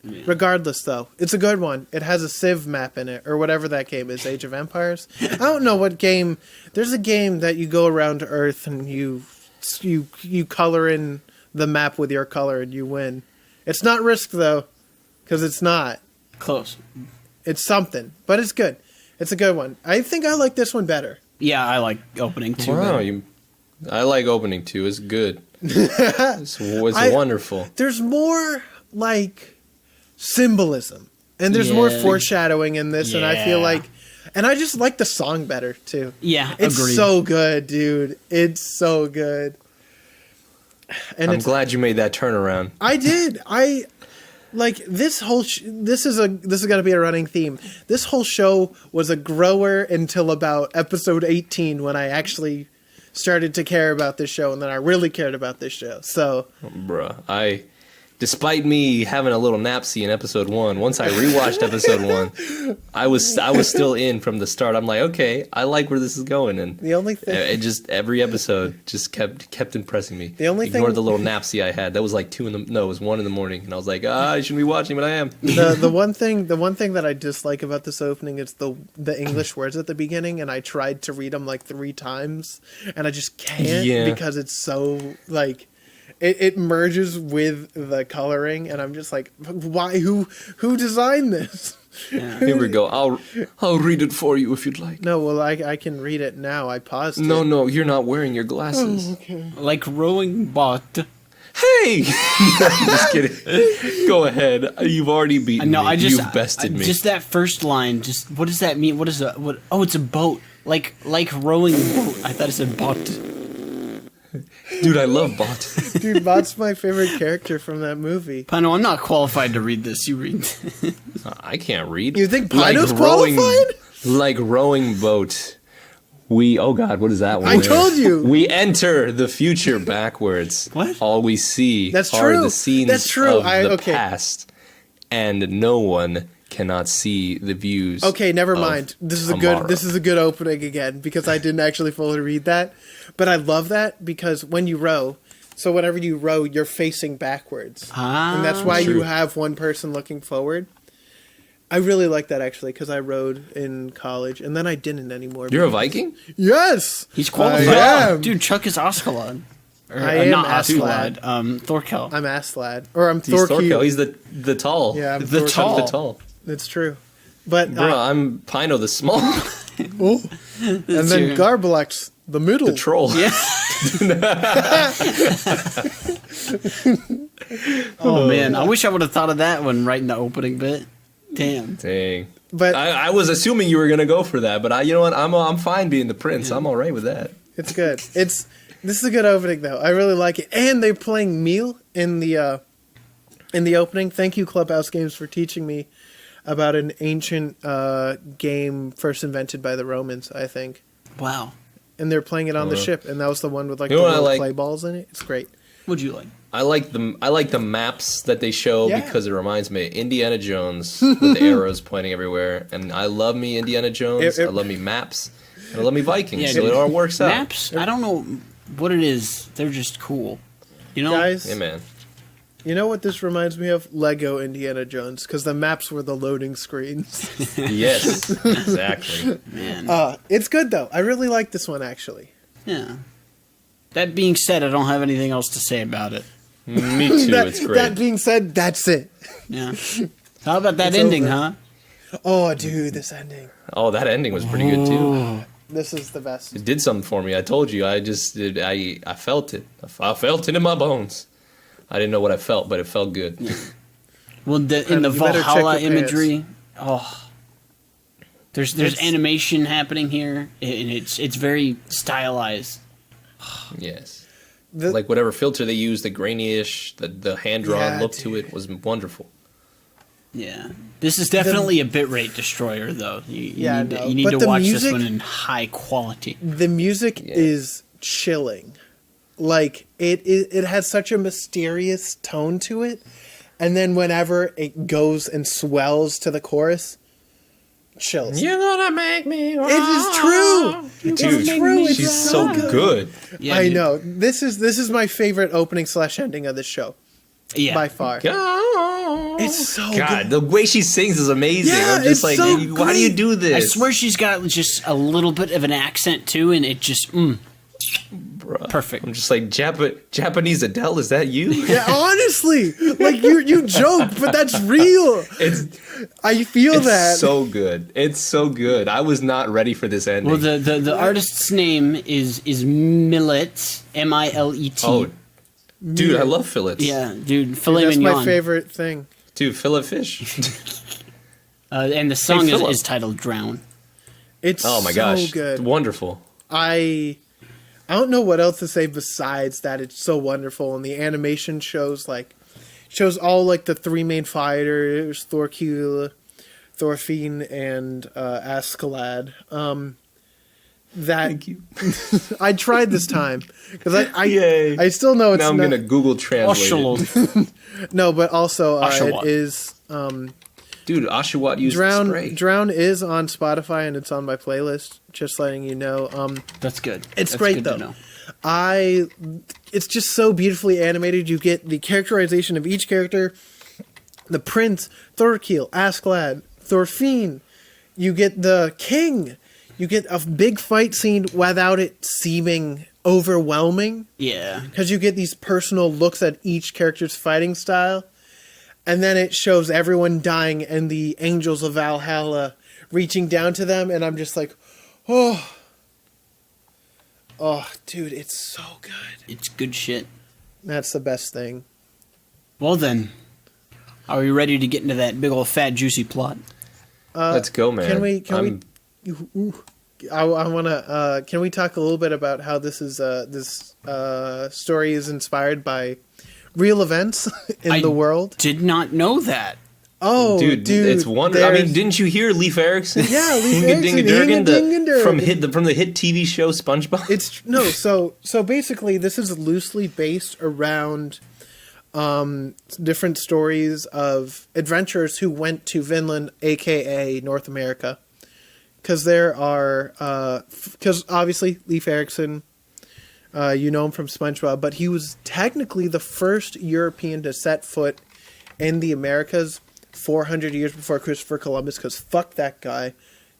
Yeah.
Regardless, though, it's a good one. It has a Civ map in it, or whatever that game is, Age of Empires. I don't know what game. There's a game that you go around to Earth and you color in the map with your color and you win. It's not Risk though, because it's not.
Close.
It's something, but it's good. It's a good one. I think I like this one better.
Yeah, I like opening too.
Wow,
better.
I like opening too. It's good. It's wonderful.
There's more like symbolism, and there's more
Yeah.
foreshadowing in this, and I feel
Yeah.
like, and I just like the song better too.
Yeah,
It's
agreed.
so good, dude. It's so good. And
I'm glad you made that turnaround.
I did. I like this whole. This is going to be a running theme. This whole show was a grower until about episode 18 when I actually started to care about this show, and then I really cared about this show. So,
Bruh, despite me having a little napsy in episode 1, once I rewatched episode 1, I was still in from the start. I'm like, okay, I like where this is going, and
the only thing
it just every episode just kept impressing me.
The only
Ignore
thing-
the little napsy I had. That was like it was 1 in the morning, and I was like, I shouldn't be watching, but I am.
the one thing that I dislike about this opening is the English words at the beginning, and I tried to read them like 3 times, and I just can't because it's so like it merges with the coloring, and I'm just like, why? Who designed this?
Yeah.
Here we go. I'll read it for you if you'd like.
No, well, I can read it now. I paused.
No, you're not wearing your glasses.
Oh, okay.
Like rowing bot.
Hey! I'm just kidding. Go ahead. You've already beaten me. You've bested me.
Just that first line. Just what does that mean? What is that? What? Oh, it's a boat. Like rowing boat. I thought it said bot.
Dude, I love Bot.
Dude, Bot's my favorite character from that movie.
Pino, I'm not qualified to read this. You read.
I can't read.
You think Pino's qualified?
Like rowing boat. Oh God, what is that one?
I told you.
We enter the future backwards.
What?
All we see
That's
are
true.
the scenes
That's true.
of the
Okay.
past, and no one cannot see the views.
Okay, never
of
mind. This is
tomorrow.
a good opening again because I didn't actually fully read that. But I love that because when you row, so whenever you row, you're facing backwards. And that's why
True.
you have one person looking forward. I really like that actually because I rowed in college and then I didn't anymore.
You're a Viking?
Yes.
He's qualified.
I am.
Dude, Chuck is Ascalon.
I am
not
Aslad.
Ascalon. Thorkel.
I'm Aslad. Or I'm
He's
Thorkel.
Thorkel. He's the tall.
Yeah, I'm
The
Thorkel.
tall.
The tall.
It's true. But
Bro, I'm Pino the small.
oh. And then
your-
Garblex, the middle.
The troll.
Yeah. Oh man, I wish I would have thought of that one right in the opening bit. Damn.
Dang.
But
I was assuming you were gonna go for that, but you know what? I'm fine being the prince. I'm all right with that.
it's good. This is a good opening though. I really like it. And they're playing Meal in the opening. Thank you, Clubhouse Games, for teaching me about an ancient game first invented by the Romans, I think.
Wow.
And they're playing it on the ship, and that was the one with like
You
the
know what I
little
like?
clay balls in it. It's great.
What'd you like?
I like the maps that they show
Yeah.
because it reminds me of Indiana Jones with the arrows pointing everywhere. And I love me Indiana Jones. I love me maps. And I love me Vikings.
Yeah,
so it all works out.
Maps, I don't know what it is. They're just cool. You know?
Guys,
Yeah, man.
you know what this reminds me of? Lego Indiana Jones, because the maps were the loading screens.
Yes, exactly.
Man.
It's good, though. I really like this one, actually.
Yeah. That being said, I don't have anything else to say about it.
Me too. It's great.
That being said, that's it.
Yeah. How about that
It's
ending,
over.
huh?
Oh, dude, this ending.
Oh, that ending was pretty good too.
This is the best.
It did something for me. I told you. I felt it. I felt it in my bones. I didn't know what I felt, but it felt good.
Well, in the
You better check
Valhalla
your pants.
imagery, there's animation happening here, and it's very stylized.
Yes.
The-
Like whatever filter they used, the grainy-ish, the hand-drawn
Yeah,
look to
dude.
it was wonderful.
Yeah, this is definitely a bitrate destroyer, though. You
Yeah,
need,
no,
you need
but
to
the
watch
music-
this one in high quality.
The music
Yeah.
is chilling. Like, it has such a mysterious tone to it. And then whenever it goes and swells to the chorus, chills.
You're gonna make me
It is true.
Dude,
It's true. It's
she's so good.
Yeah,
I
dude.
know. This is my favorite opening / ending of the show
Yeah,
by far.
Go.
It's so
God,
good.
the way she sings is amazing.
Yeah,
I'm just
it's
like,
so
why do you
great.
do this?
I swear she's got just a little bit of an accent too, and it just
Bruh.
perfect.
I'm just like, Japanese Adele, is that you?
Yeah, honestly, like you joke, but that's real. I feel
It's
that.
so good. It's so good. I was not ready for this ending.
Well, the artist's name is Millet, Milet.
Oh, dude, I love fillets.
Yeah, dude, filet
That's
mignon.
my favorite thing.
Dude, fillet fish.
And the song
Philip.
is titled "Drown."
It's
Oh my
so
gosh.
good.
Wonderful.
I don't know what else to say besides that it's so wonderful, and the animation shows all like the three main fighters, Thorkil, Thorfinn, and Askeladd.
Thank you.
I tried this time because
Yay.
I still know it's
Now I'm
not,
going to Google Translate it.
Oshalo.
no, but also
Oshawott.
it is
Dude, Oshawott used spray.
Drown is on Spotify and it's on my playlist. Just letting you know.
That's good.
It's
That's
great
good
though.
to know.
It's just so beautifully animated. You get the characterization of each character. The prince, Thorkil, Askeladd, Thorfinn. You get the king. You get a big fight scene without it seeming overwhelming.
Yeah.
Because you get these personal looks at each character's fighting style. And then it shows everyone dying and the angels of Valhalla reaching down to them. And I'm just like, oh, dude, it's so good.
It's good shit.
That's the best thing.
Well then, are we ready to get into that big old fat juicy plot?
Let's go, man.
Can we? I want to. Can we talk a little bit about how this story is inspired by real events in the world?
Did not know that.
Oh,
Dude, it's wonderful. I mean, didn't you hear Leif Erikson?
Yeah, Leif
Hingadingadurgan,
Erikson,
from the hit TV show SpongeBob.
So basically, this is loosely based around different stories of adventurers who went to Vinland, aka North America. Because there are, because obviously Leif Erikson, you know him from SpongeBob, but he was technically the first European to set foot in the Americas 400 years before Christopher Columbus, because fuck that guy.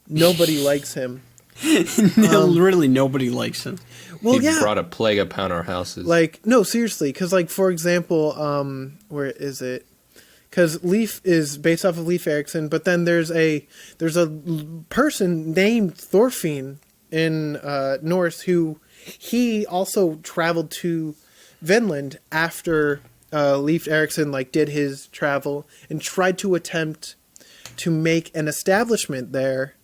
Nobody likes him.
Really, nobody likes him.
Well,
he
yeah.
brought a plague upon our houses.
Like, no, seriously, because, like, for example, where is it? Because Leif is based off of Leif Erikson, but then there's a person named Thorfinn in Norse who he also traveled to Vinland after Leif Erikson did his travel and tried to attempt to make an establishment there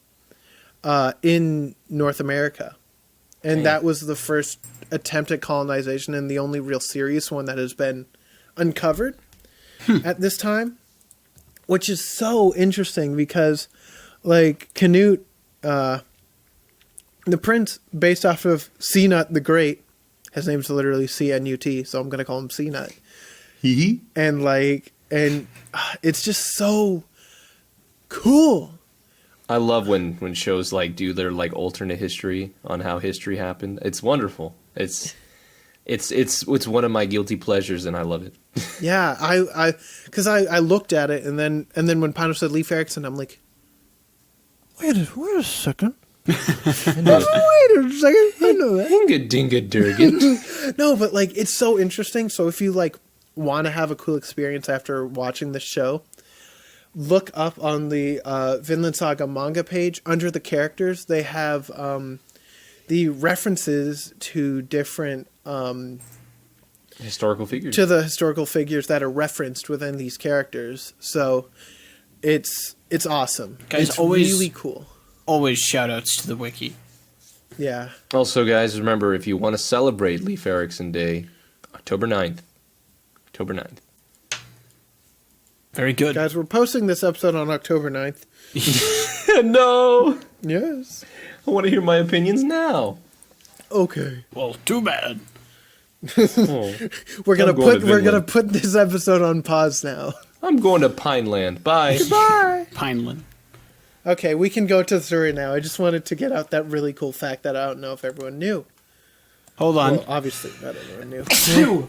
in North America. And that was the first attempt at colonization and the only real serious one that has been uncovered at this time, which is so interesting because, Canute, the prince based off of Cnut the Great, his name's literally Cnut, so I'm going to call him Cnut. and it's just so cool.
I love when shows like do their like alternate history on how history happened. It's wonderful. It's one of my guilty pleasures, and I love it.
Yeah, I looked at it, and then when Pino said Leif Erikson, I'm like, wait a second. Wait a second, I know that.
Inga dinga durgan.
No, but like it's so interesting. So if you like want to have a cool experience after watching the show, look up on the Vinland Saga manga page. Under the characters, they have the references to different
Historical figures.
to the historical figures that are referenced within these characters. So it's awesome.
Guys,
it's
always-
really cool.
Always shout outs to the wiki.
Yeah.
Also, guys, remember, if you want to celebrate Leif Erikson Day, October 9th. October 9th.
Very good.
Guys, we're posting this episode on October 9th.
No!
Yes.
I want to hear my opinions now.
Okay.
Well, too bad.
Oh,
We're gonna
going to
put
Vinland.
this episode on pause now.
I'm going to Pineland. Bye.
Bye.
Pineland.
Okay, we can go to the story now. I just wanted to get out that really cool fact that I don't know if everyone knew.
Hold on.
Well, obviously not everyone knew.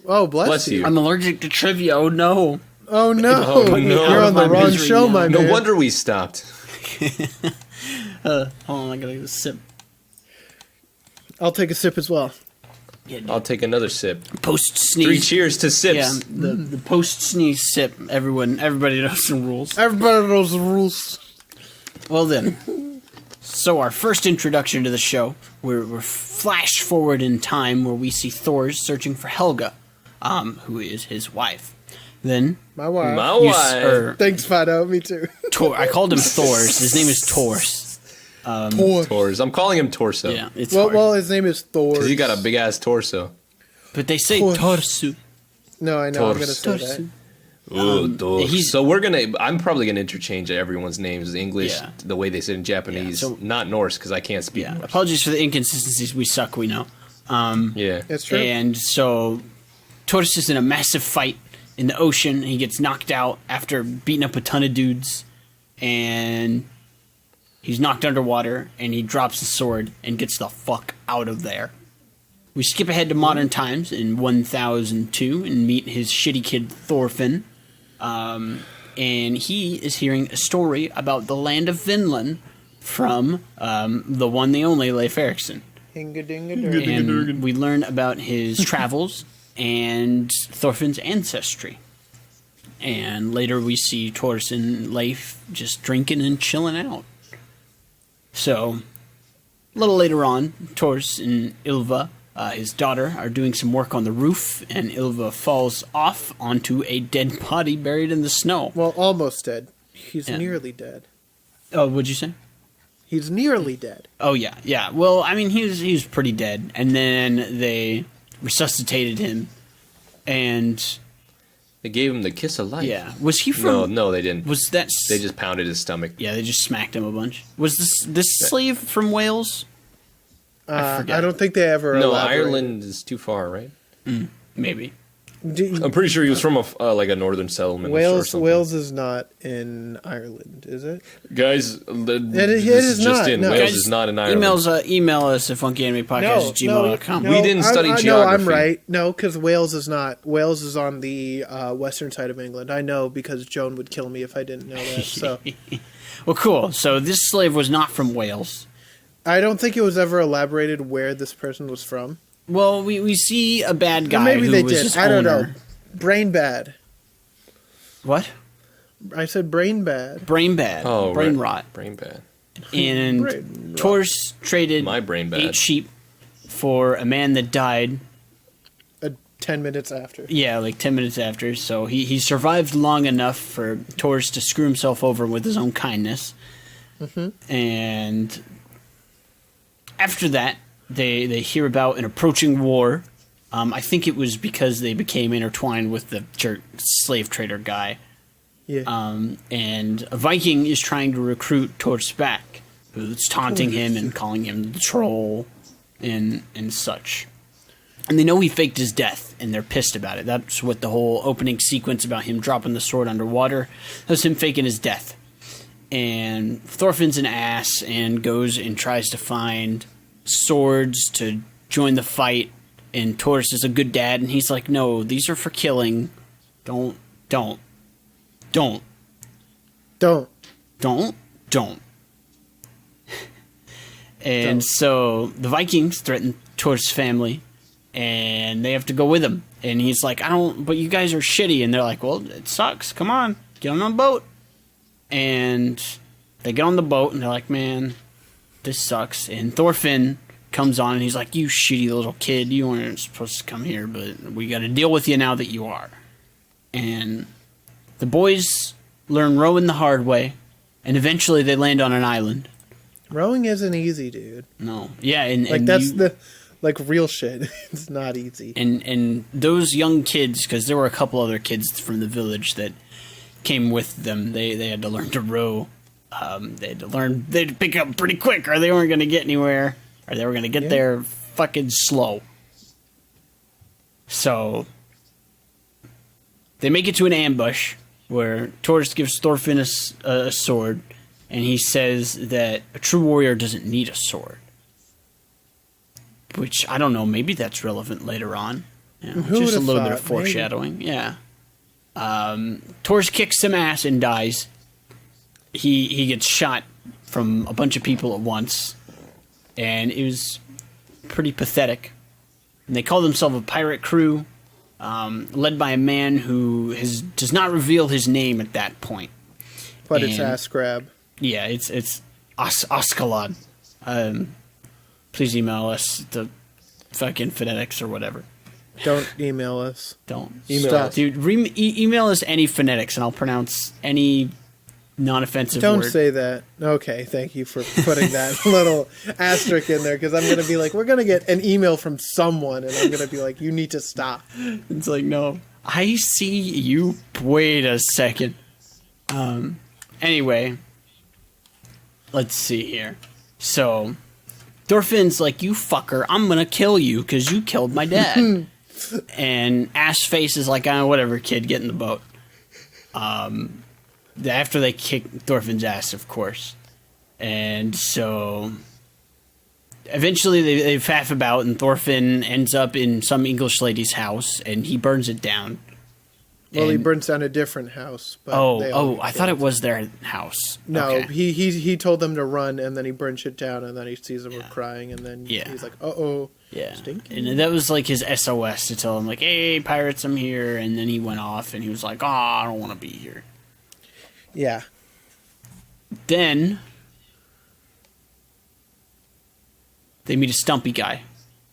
Oh, bless you.
I'm allergic to trivia. Oh no.
Oh no.
Oh, no.
You're on the
My
wrong
misery
show,
now.
my
No
man.
wonder we stopped.
Hold on, I gotta get a sip.
I'll take a sip as well.
Yeah,
I'll take another sip.
post sneeze.
3 cheers to sips.
Yeah, the post sneeze sip. Everybody knows the rules.
Everybody knows the rules.
Well then, so our first introduction to the show, we're flash forward in time where we see Thor searching for Helga, who is his wife. Then
My wife.
My
you
wife.
Thanks, Fido. Me too.
I called him Thor's. His name is Tors.
Thor.
Tors. I'm calling him Torso.
Yeah, it's
Well,
hard.
well, his name is Thor.
Because he got a big ass torso.
But they say
Tors.
Torsu.
No, I know. I'm
Tors.
gonna say that.
Ooh, Tors.
he's-
So I'm probably gonna interchange everyone's names English
Yeah.
the way they say it in Japanese,
Yeah, so-
not Norse because I can't speak
Yeah,
Norse.
apologies for the inconsistencies. We suck, we know.
Yeah.
It's true.
And so Tortoise is in a massive fight in the ocean. He gets knocked out after beating up a ton of dudes. And he's knocked underwater. And he drops the sword and gets the fuck out of there. We skip ahead to modern times in 1002 and meet his shitty kid Thorfinn. And he is hearing a story about the land of Vinland from the one, the only Leif Erikson.
Hinga-dinga-durga.
And we learn about his travels and Thorfinn's ancestry. And later we see Tors and Leif just drinking and chilling out. So, a little later on, Tors and Ylva, his daughter, are doing some work on the roof, and Ylva falls off onto a dead body buried in the snow.
Well, almost dead. He's
Yeah.
nearly dead.
Oh, what'd you say?
He's nearly dead.
Oh yeah, yeah. Well, I mean, he was pretty dead, and then they resuscitated him, and
They gave him the kiss of life.
yeah, was he from?
No, they didn't.
Was that?
They just pounded his stomach.
Yeah, they just smacked him a bunch. Was this slave from Wales? I forget.
I don't think they ever.
No,
elaborated.
Ireland is too far, right?
Maybe.
Do-
I'm pretty sure he was from like a northern settlement. or
Wales.
something.
Wales is not in Ireland, is it?
Guys,
it is
just
not,
in.
no.
Wales
Guys,
is not in Ireland.
Email us at funkyanimePodcast@gmail.com.
We didn't study
No,
geography.
I'm right. No, because Wales is not. Wales is on the western side of England. I know because Joan would kill me if I didn't know that. So
Well, cool. So this slave was not from Wales.
I don't think it was ever elaborated where this person was from.
Well, we see a bad guy
Or maybe
who
they
was
did.
his
I don't know.
owner.
Brain bad.
What?
I said brain bad.
Brain bad.
Oh,
brain
right.
rot.
Brain bad.
And
Brain rot.
Tors traded
My brain bad.
8 sheep for a man that died.
10 minutes after.
Yeah, like 10 minutes after. So he survived long enough for Tors to screw himself over with his own kindness. And after that, they hear about an approaching war. I think it was because they became intertwined with the slave trader guy.
Yeah.
And a Viking is trying to recruit Tors back, who's taunting him and calling him the troll and such. And they know he faked his death, and they're pissed about it. That's what the whole opening sequence about him dropping the sword underwater, that was him faking his death. And Thorfinn's an ass and goes and tries to find swords to join the fight. And Torus is a good dad, and he's like, no, these are for killing. Don't. And so the Vikings threaten Tor's family, and they have to go with him. And he's like, but you guys are shitty. And they're like, well, it sucks. Come on, get on a boat. And they get on the boat, and they're like, man, this sucks. And Thorfinn comes on, and he's like, you shitty little kid, you weren't supposed to come here, but we got to deal with you now that you are. And the boys learn rowing the hard way, and eventually they land on an island.
Rowing isn't easy, dude.
No. Yeah, and
that's real shit. It's not easy.
And those young kids, because there were a couple other kids from the village that came with them, they had to learn to row. They had to pick up pretty quick, or they weren't going to get anywhere, or they were going to get there fucking slow. So they make it to an ambush where Torus gives Thorfinn a sword, and he says that a true warrior doesn't need a sword. Which, I don't know, maybe that's relevant later on. You know, just a little bit of foreshadowing. Maybe. Yeah. Torus kicks some ass and dies. He gets shot from a bunch of people at once, and it was pretty pathetic. And they call themselves a pirate crew, led by a man who does not reveal his name at that point.
But it's ass grab.
Yeah, it's Ascalon. Please email us the fucking phonetics or whatever.
Don't email us.
Don't.
Email us.
Dude, email us any phonetics, and I'll pronounce any non-offensive word.
Don't say that. Okay, thank you for putting that little asterisk in there, because I'm going to be like, we're going to get an email from someone, and I'm going to be like, you need to stop.
It's like, no. I see you. Wait a second. Anyway, let's see here. So, Thorfinn's like, you fucker, I'm going to kill you because you killed my dad. And Assface is like, whatever, kid, get in the boat. After they kick Thorfinn's ass, of course. And so eventually they faff about, and Thorfinn ends up in some English lady's house, and he burns it down.
Well, he burns down a different house. But
I thought it was their house.
No,
okay.
he told them to run, and then he burns it down, and then he sees them were crying, and then he's like, uh-oh.
Yeah,
stinky.
And that was like his SOS to tell them, like, hey, pirates, I'm here. And then he went off, and he was like, I don't want to be here.
Yeah.
Then they meet a stumpy guy.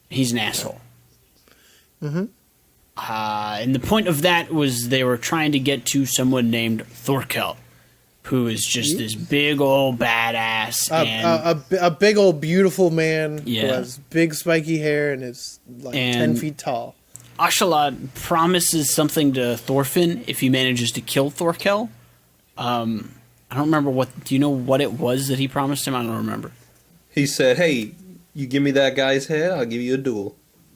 He's an asshole.
Mm-hmm.
And the point of that was they were trying to get to someone named Thorkel, who is just this big old badass.
A big old beautiful man
Yeah.
who has big spiky hair and is like 10 feet tall.
Ashalad promises something to Thorfinn if he manages to kill Thorkel. I don't remember do you know what it was that he promised him? I don't remember.
He said, hey, you give me that guy's head, I'll give you a duel.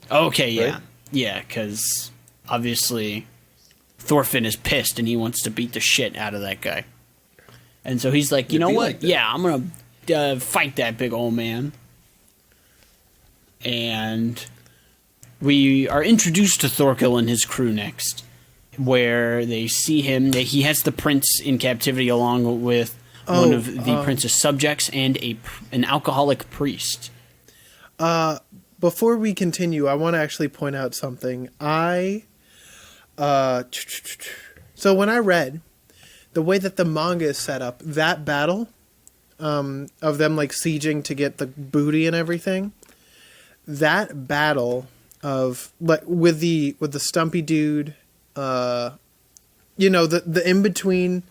Okay, yeah.
Right?
Yeah, because obviously Thorfinn is pissed and he wants to beat the shit out of that guy. And so he's like, you know what? Yeah, I'm going to fight that big old man. And we are introduced to Thorkel and his crew next, where they see him. He has the prince in captivity along with one of the prince's subjects and an alcoholic priest.
Before we continue, I want to actually point out something. So when I read the way that the manga is set up, that battle of them like sieging to get the booty and everything, that battle of like with the stumpy dude, the in between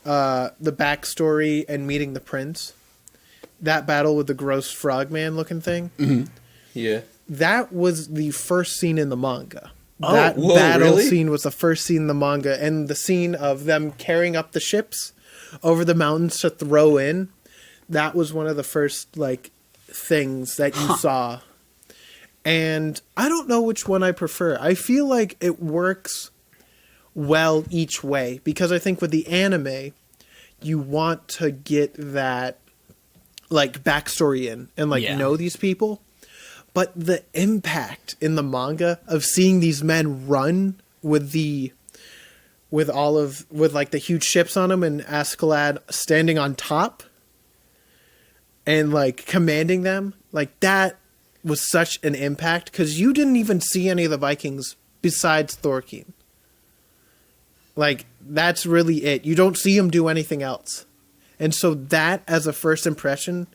the backstory and meeting the prince, that battle with the gross frogman looking thing.
Mm-hmm.
Yeah.
That was the first scene in the manga.
Oh,
that battle
really?
scene was the first scene in the manga, and the scene of them carrying up the ships over the mountains to throw in, that was one of the first like things that you saw. And I don't know which one I prefer. I feel like it works well each way, because I think with the anime, you want to get that like backstory in and like know these people. But the impact in the manga of seeing these men run with like the huge ships on them and Askeladd standing on top and like commanding them, like that was such an impact, because you didn't even see any of the Vikings besides Thorkeen. Like, that's really it. You don't see him do anything else. And so that, as a first impression,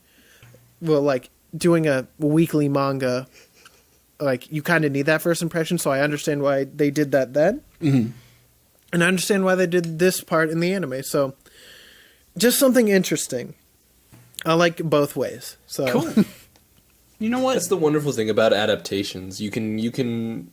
well, like, doing a weekly manga, like, you kind of need that first impression, so I understand why they did that then. Mm-hmm. And I understand why they did this part in the anime. So, just something interesting. I like both ways. So.
Cool. You know what?
That's the wonderful thing about adaptations. You can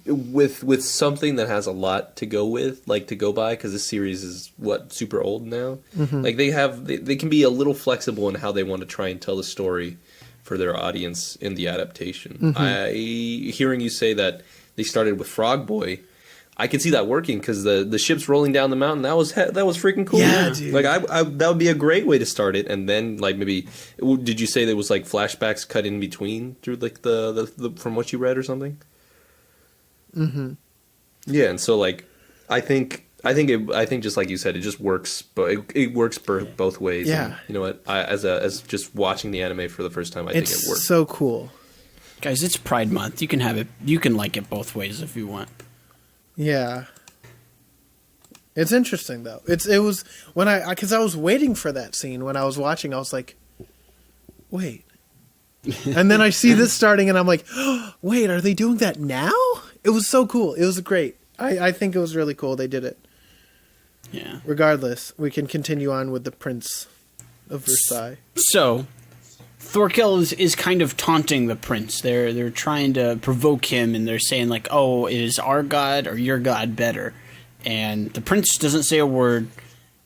with something that has a lot to go with, like to go by, because this series is super old now. Mm-hmm. Like they can be a little flexible in how they want to try and tell the story for their audience in the adaptation. Mm-hmm. Hearing you say that they started with Frog Boy, I could see that working, because the ship's rolling down the mountain. That was freaking cool.
Yeah, dude.
Like I that would be a great way to start it, and then like maybe did you say there was like flashbacks cut in between through like the from what you read or something? Mm-hmm. Yeah, and so like I think just like you said, it just works, but it works both ways.
Yeah,
and you know what? As just watching the anime for the first time, I think it works.
It's so cool,
guys. It's Pride Month. You can have it. You can like it both ways if you want.
Yeah. It's interesting though. It was when because I was waiting for that scene when I was watching. I was like, wait, and then I see this starting, and I'm like, oh, wait, are they doing that now? It was so cool. It was great. I think it was really cool. They did it.
Yeah.
Regardless, we can continue on with the Prince of Versailles.
So, Thorkel is kind of taunting the prince. They're trying to provoke him, and they're saying like, "Oh, is our god or your god better?" And the prince doesn't say a word.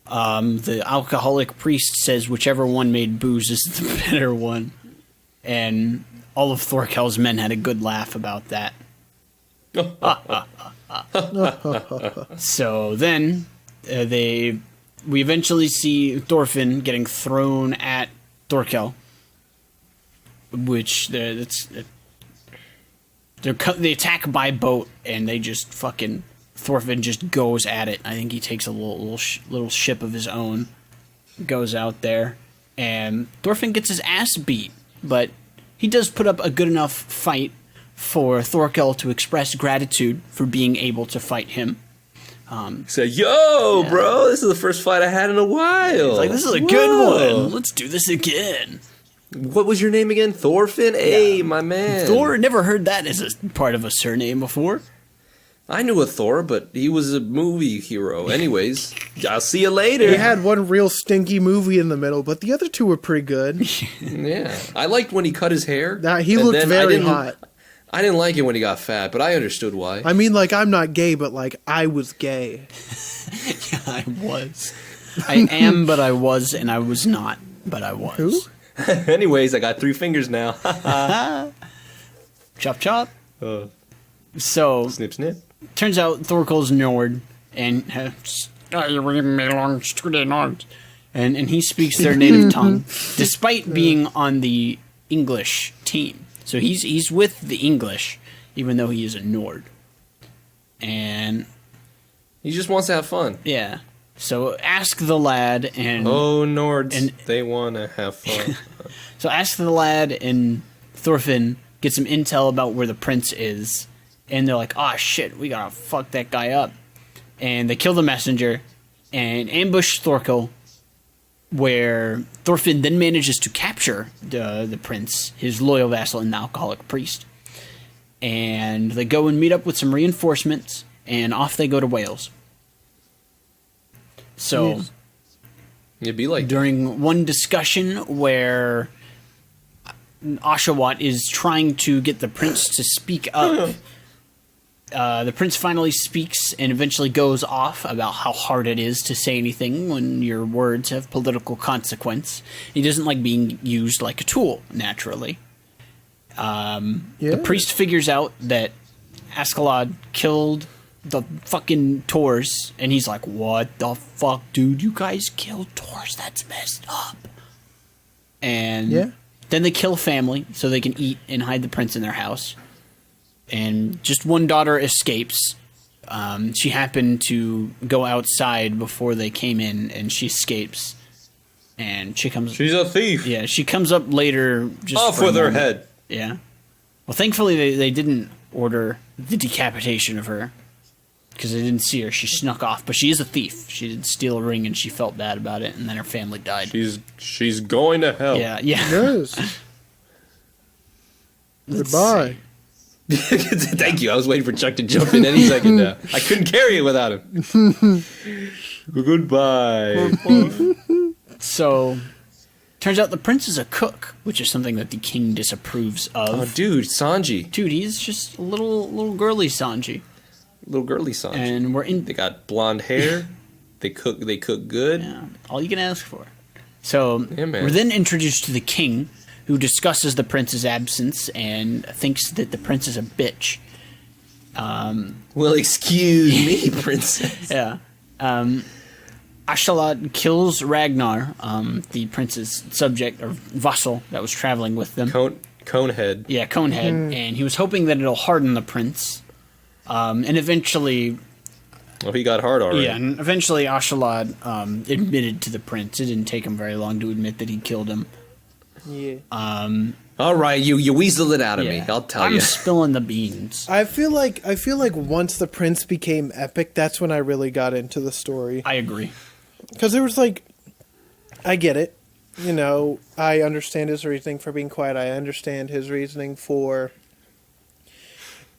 The alcoholic priest says whichever one made booze is the better one, and all of Thorkel's men had a good laugh about that. So then we eventually see Thorfinn getting thrown at Thorkel. Which they attack by boat, and they just fucking Thorfinn just goes at it. I think he takes a little ship of his own, goes out there, and Thorfinn gets his ass beat, but he does put up a good enough fight for Thorkel to express gratitude for being able to fight him.
Say, yo, bro, this is the first fight I had in a while.
He's like, this is a good one. Let's do this again.
What was your name again? Thorfinn? Hey, my man.
Thor? Never heard that as a part of a surname before.
I knew a Thor, but he was a movie hero. Anyways, I'll see you later.
He had one real stinky movie in the middle, but the other two were pretty good.
Yeah. I liked when he cut his hair.
He looked very hot.
I didn't like it when he got fat, but I understood why.
I mean, like, I'm not gay, but, like, I was gay.
Yeah, I was. I am, but I was, and I was not, but I was.
Who?
Anyways, I got 3 fingers now.
Chop, chop. So,
snip, snip.
Turns out Thorkel's Nord, and and he speaks their native tongue, despite being on the English team. So he's with the English, even though he is a Nord. And
he just wants to have fun.
Yeah. So ask the lad and...
Oh, Nords, they want to have fun.
So ask the lad, and Thorfinn gets some intel about where the prince is. And they're like, oh shit, we gotta fuck that guy up. And they kill the messenger and ambush Thorkel, where Thorfinn then manages to capture the prince, his loyal vassal and the alcoholic priest. And they go and meet up with some reinforcements, and off they go to Wales. So,
it'd be like
during one discussion where Oshawott is trying to get the prince to speak up, the prince finally speaks and eventually goes off about how hard it is to say anything when your words have political consequence. He doesn't like being used like a tool, naturally. The priest figures out that Askeladd killed the fucking Tors, and he's like, what the fuck, dude? You guys killed Tors? That's messed up. And then they kill a family so they can eat and hide the prince in their house. And just one daughter escapes. She happened to go outside before they came in, and she escapes. And she's
a thief.
Yeah, she comes up later. Just
off with her head.
Yeah. Well, thankfully they didn't order the decapitation of her because they didn't see her. She snuck off, but she is a thief. She did steal a ring, and she felt bad about it, and then her family died.
She's going to hell.
Yeah.
Yes. Goodbye.
Thank you. I was waiting for Chuck to jump in any second now. I couldn't carry it without him. Goodbye.
So, turns out the prince is a cook, which is something that the king disapproves of.
Oh, dude, Sanji.
Dude, he's just a little girly Sanji.
Little girly Sanji.
And
They got blonde hair. They cook good.
Yeah, all you can ask for. So,
Yeah, man.
we're then introduced to the king, who discusses the prince's absence and thinks that the prince is a bitch.
Well, excuse me, princess.
Yeah. Askeladd kills Ragnar, the prince's subject or vassal that was traveling with them.
Conehead.
Yeah, Conehead. And he was hoping that it'll harden the prince. And eventually...
Well, he got hard already.
Yeah, and eventually Askeladd admitted to the prince. It didn't take him very long to admit that he killed him.
Yeah.
All right, you weaseled it out of me. I'll tell you.
I'm spilling the beans.
I feel like once the prince became epic, that's when I really got into the story.
I agree.
Because there was I get it. You know, I understand his reasoning for being quiet. I understand his reasoning for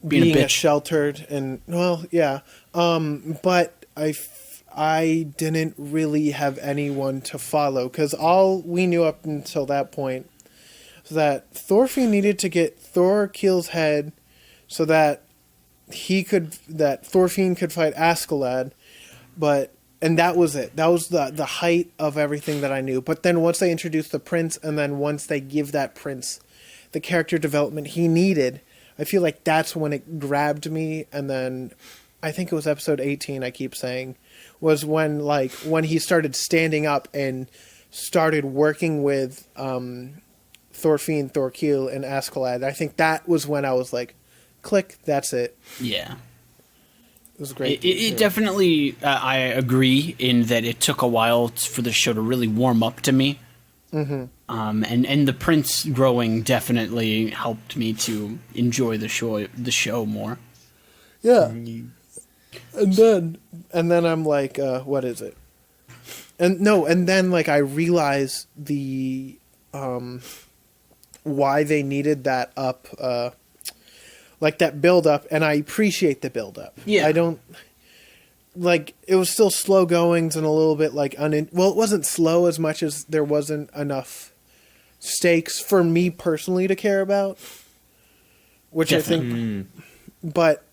being a sheltered and, well, yeah. But I didn't really have anyone to follow because all we knew up until that point was that Thorfinn needed to get Thorkil's head so that Thorfinn could fight Askeladd, and that was it. That was the height of everything that I knew. But then once they introduced the prince, and then once they give that prince the character development he needed, I feel like that's when it grabbed me. And then I think it was episode 18, I keep saying, was when he started standing up and started working with Thorfinn, Thorkil, and Askeladd. I think that was when I was like, click, that's it.
Yeah.
It was great.
It definitely, I agree in that it took a while for the show to really warm up to me. Mm-hmm. And the prince growing definitely helped me to enjoy the show more.
Yeah. And then I'm like, what is it? And then I realized the why they needed that up, that build up, and I appreciate the build up.
Yeah.
I don't it was still slow goings and a little bit it wasn't slow as much as there wasn't enough stakes for me personally to care about, which definitely. I think, but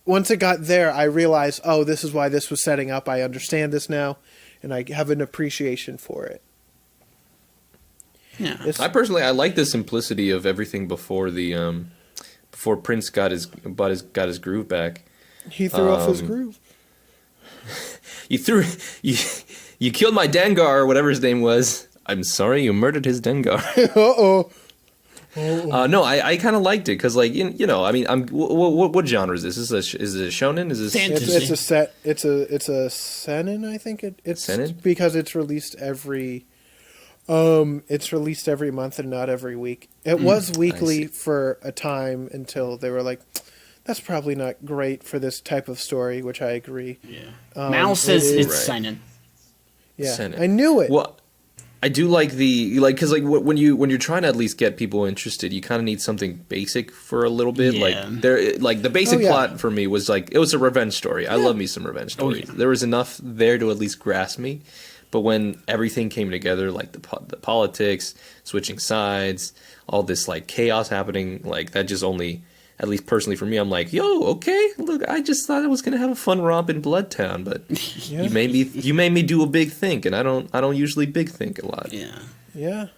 once it got there, I realized, oh, this is why this was setting up. I understand this now, and I have an appreciation for it.
Yeah,
I like the simplicity of everything before before Prince got his groove back.
He threw off his groove.
You killed my Dengar or whatever his name was. I'm sorry, you murdered his Dengar.
Uh-oh.
No, I kind of liked it because, I mean, what genre is this? Is it a shonen? Is this
fantasy?
It's a seinen. I think it's
seinen?
Because it's released every month and not every week. It was weekly for a time until they were like, that's probably not great for this type of story, which I agree.
Yeah. Mal says it's seinen.
Yeah,
seinen.
I knew it.
Well, I do like because when you're trying to at least get people interested, you kind of need something basic for a little bit.
Yeah.
The basic plot for me was it was a revenge story. I love me some revenge stories. There was enough there to at least grasp me. But when everything came together, the politics, switching sides, all this chaos happening, that just only, at least personally for me, I'm like, yo, okay, look, I just thought I was gonna have a fun romp in Bloodtown, but you made me do a big think, and I don't usually big think a lot.
Yeah.
Yeah.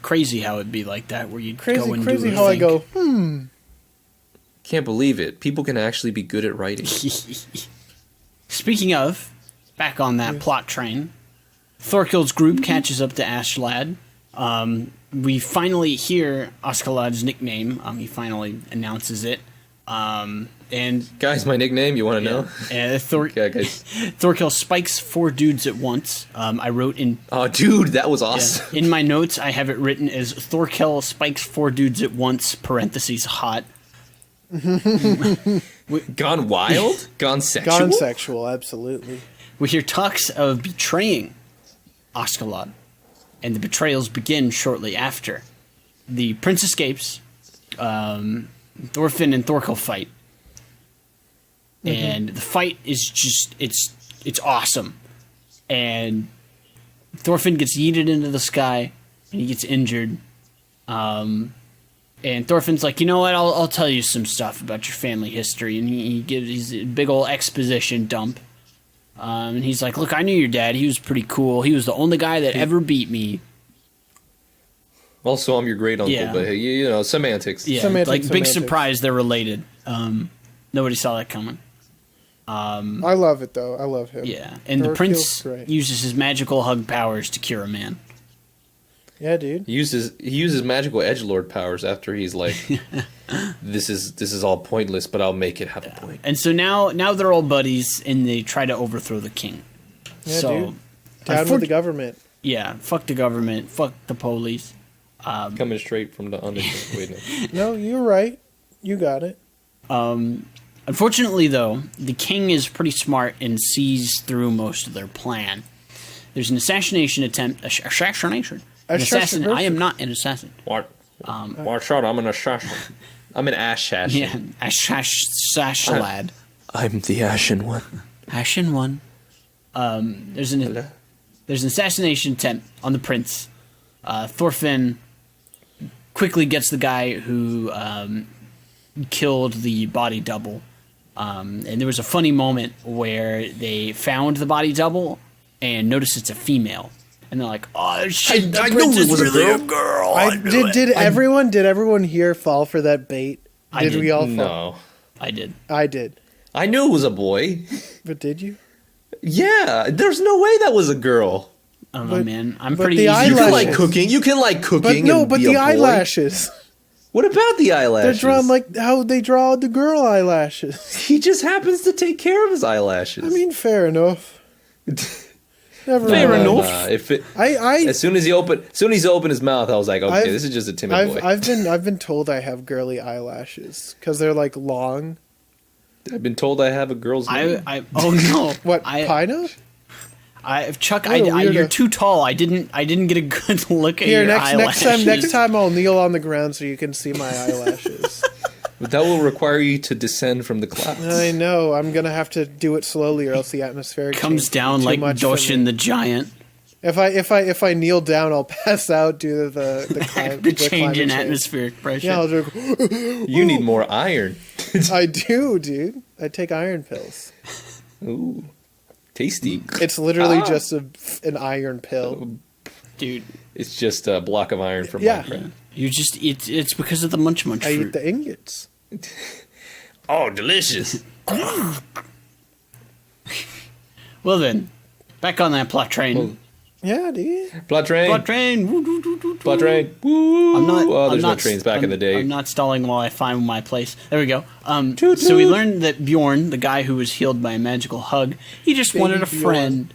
crazy how it'd be like that, where you'd go and
Crazy
do
how I
think.
go,
Can't believe it. People can actually be good at writing.
Speaking of, back on that plot train, Thorkell's group catches up to Askeladd. We finally hear Askeladd's nickname. He finally announces it. And
Guys, my nickname, you want to know?
Okay,
guys.
Thorkell spikes 4 dudes at once. I wrote in...
Oh, dude, that was awesome.
In my notes, I have it written as Thorkell spikes 4 dudes at once, parentheses, hot.
Gone wild? Gone sexual?
gone sexual, absolutely.
We hear talks of betraying Askeladd, and the betrayals begin shortly after. The prince escapes, Thorfinn and Thorkell fight, and the fight is just, it's awesome. And Thorfinn gets yeeted into the sky, and he gets injured. And Thorfinn's like, you know what, I'll tell you some stuff about your family history. And he gives a big old exposition dump. And he's like, look, I knew your dad. He was pretty cool. He was the only guy that ever beat me.
Also, I'm your great uncle,
Yeah.
but hey, you know, semantics.
Yeah, big surprise they're related. Nobody saw that coming.
I love it, though. I love him.
Yeah, and the
Thorkell's
prince
great.
uses his magical hug powers to cure a man.
Yeah, dude.
He uses magical edgelord powers after he's like, this is all pointless, but I'll make it have a point.
And so now they're all buddies, and they try to overthrow the king.
Yeah,
so,
dude. Down with the government.
Yeah, fuck the government, fuck the police.
Coming straight from the under. Wait, no.
No, you're right. You got it.
Unfortunately, though, the king is pretty smart and sees through most of their plan. There's an assassination attempt. Assassination. An assassin. I am not an assassin.
What? Watch out! I'm an assassin. I'm an assassin.
Yeah, Askeladd.
I'm the ashen one.
Ashen one. There's an assassination attempt on the prince. Thorfinn quickly gets the guy who killed the body double. And there was a funny moment where they found the body double and noticed it's a female. And they're like, "Oh shit!
I knew it was
really
a
girl."
Did everyone here fall for that bait? Did we all fall?
No,
I did.
I did.
I knew it was a boy.
But did you?
Yeah, there's no way that was a girl.
I don't know,
But-
man. I'm
but
pretty
the
easy.
You can
Eyelashes.
like cooking. You can like cooking.
But no,
and
but
be
the
a boy.
eyelashes.
What about the
They're
eyelashes?
drawn like how they draw the girl eyelashes.
He just happens to take care of his eyelashes.
I mean, fair enough. Never
Fair
mind.
enough.
If it,
I
as soon as he opened his mouth, I was like, okay,
I've-
this is just a timid boy.
I've been told I have girly eyelashes because they're like long.
I've been told I have a girl's name.
Oh no!
What Pino?
Chuck,
What a weirdo.
you're too tall. I didn't get a good look at
Here,
your eyelashes.
next time I'll kneel on the ground so you can see my eyelashes.
But that will require you to descend from the clouds.
I know. I'm gonna have to do it slowly, or else the atmospheric
Comes
change
down
too
like
much for
Doshin
me.
the Giant.
If I kneel down, I'll pass out due to the
The change in
climate
atmospheric pressure.
Yeah, I'll just,
You need more iron.
I do, dude. I take iron pills.
Ooh, tasty.
It's literally just an iron pill.
Dude.
It's just a block of iron from
Yeah.
Minecraft.
You just it's because of the munch
I
fruit.
eat the ingots.
Oh, delicious.
Well then, back on that plot train.
Yeah, dude.
Blood train.
Plot train. Woo, doo, doo, doo, doo.
Blood train. Woo.
I'm not.
Oh,
I'm
there's no
not-
trains back in the day.
I'm not stalling while I find my place. There we go.
Toot,
So we
toot.
learned that Bjorn, the guy who was healed by a magical hug, he just
Baby
wanted a
Bjorn.
friend,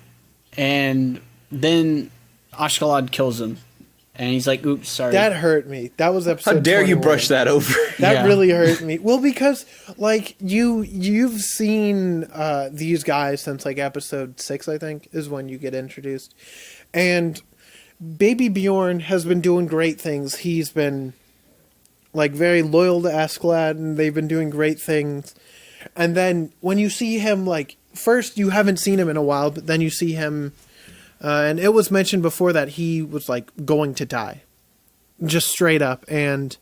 and then Askeladd kills him, and he's like, "Oops, sorry."
That hurt me. That was episode.
How dare you
21.
brush that over?
That
Yeah.
really hurt me. Well, because like you've seen these guys since like episode 6, I think, is when you get introduced, and Baby Bjorn has been doing great things. He's been like very loyal to Askeladd, and they've been doing great things. And then when you see him, like first you haven't seen him in a while, but then you see him, and it was mentioned before that he was like going to die, just straight up, and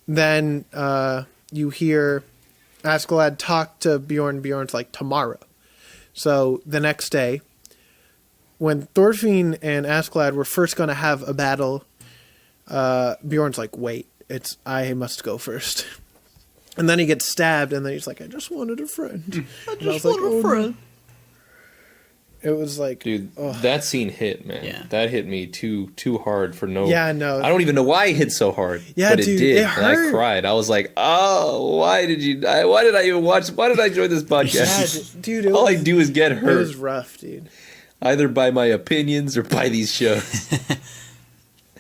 then you hear Askeladd talk to Bjorn. Bjorn's like, tomorrow. So the next day, when Thorfinn and Askeladd were first going to have a battle, Bjorn's like, wait, I must go first. And then he gets stabbed, and then he's like, I just wanted a friend. I was like, a friend. It was like,
dude, that scene hit, man.
Yeah.
That hit me too hard for no.
Yeah, no.
I don't even know why it hit so hard.
Yeah,
but
dude,
it did.
it
And
hurt.
I cried. I was like, oh, why did I even watch? Why did I join this podcast?
yeah, dude,
All I do is get hurt.
It was rough, dude.
Either by my opinions or by these shows.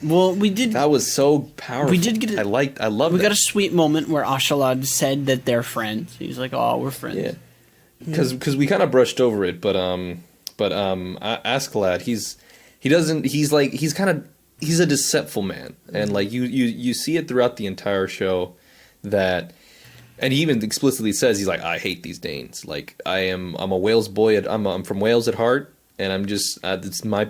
Well, we did.
That was so powerful.
We did get.
I love.
We
that.
got a sweet moment where Ashalad said that they're friends. He's like, "Oh, we're friends."
Yeah, because we kind of brushed over it, but Askeladd, he's a deceitful man, and like you see it throughout the entire show that, and he even explicitly says he's like, I hate these Danes. Like I'm a Wales boy. I'm from Wales at heart, and I'm just it's my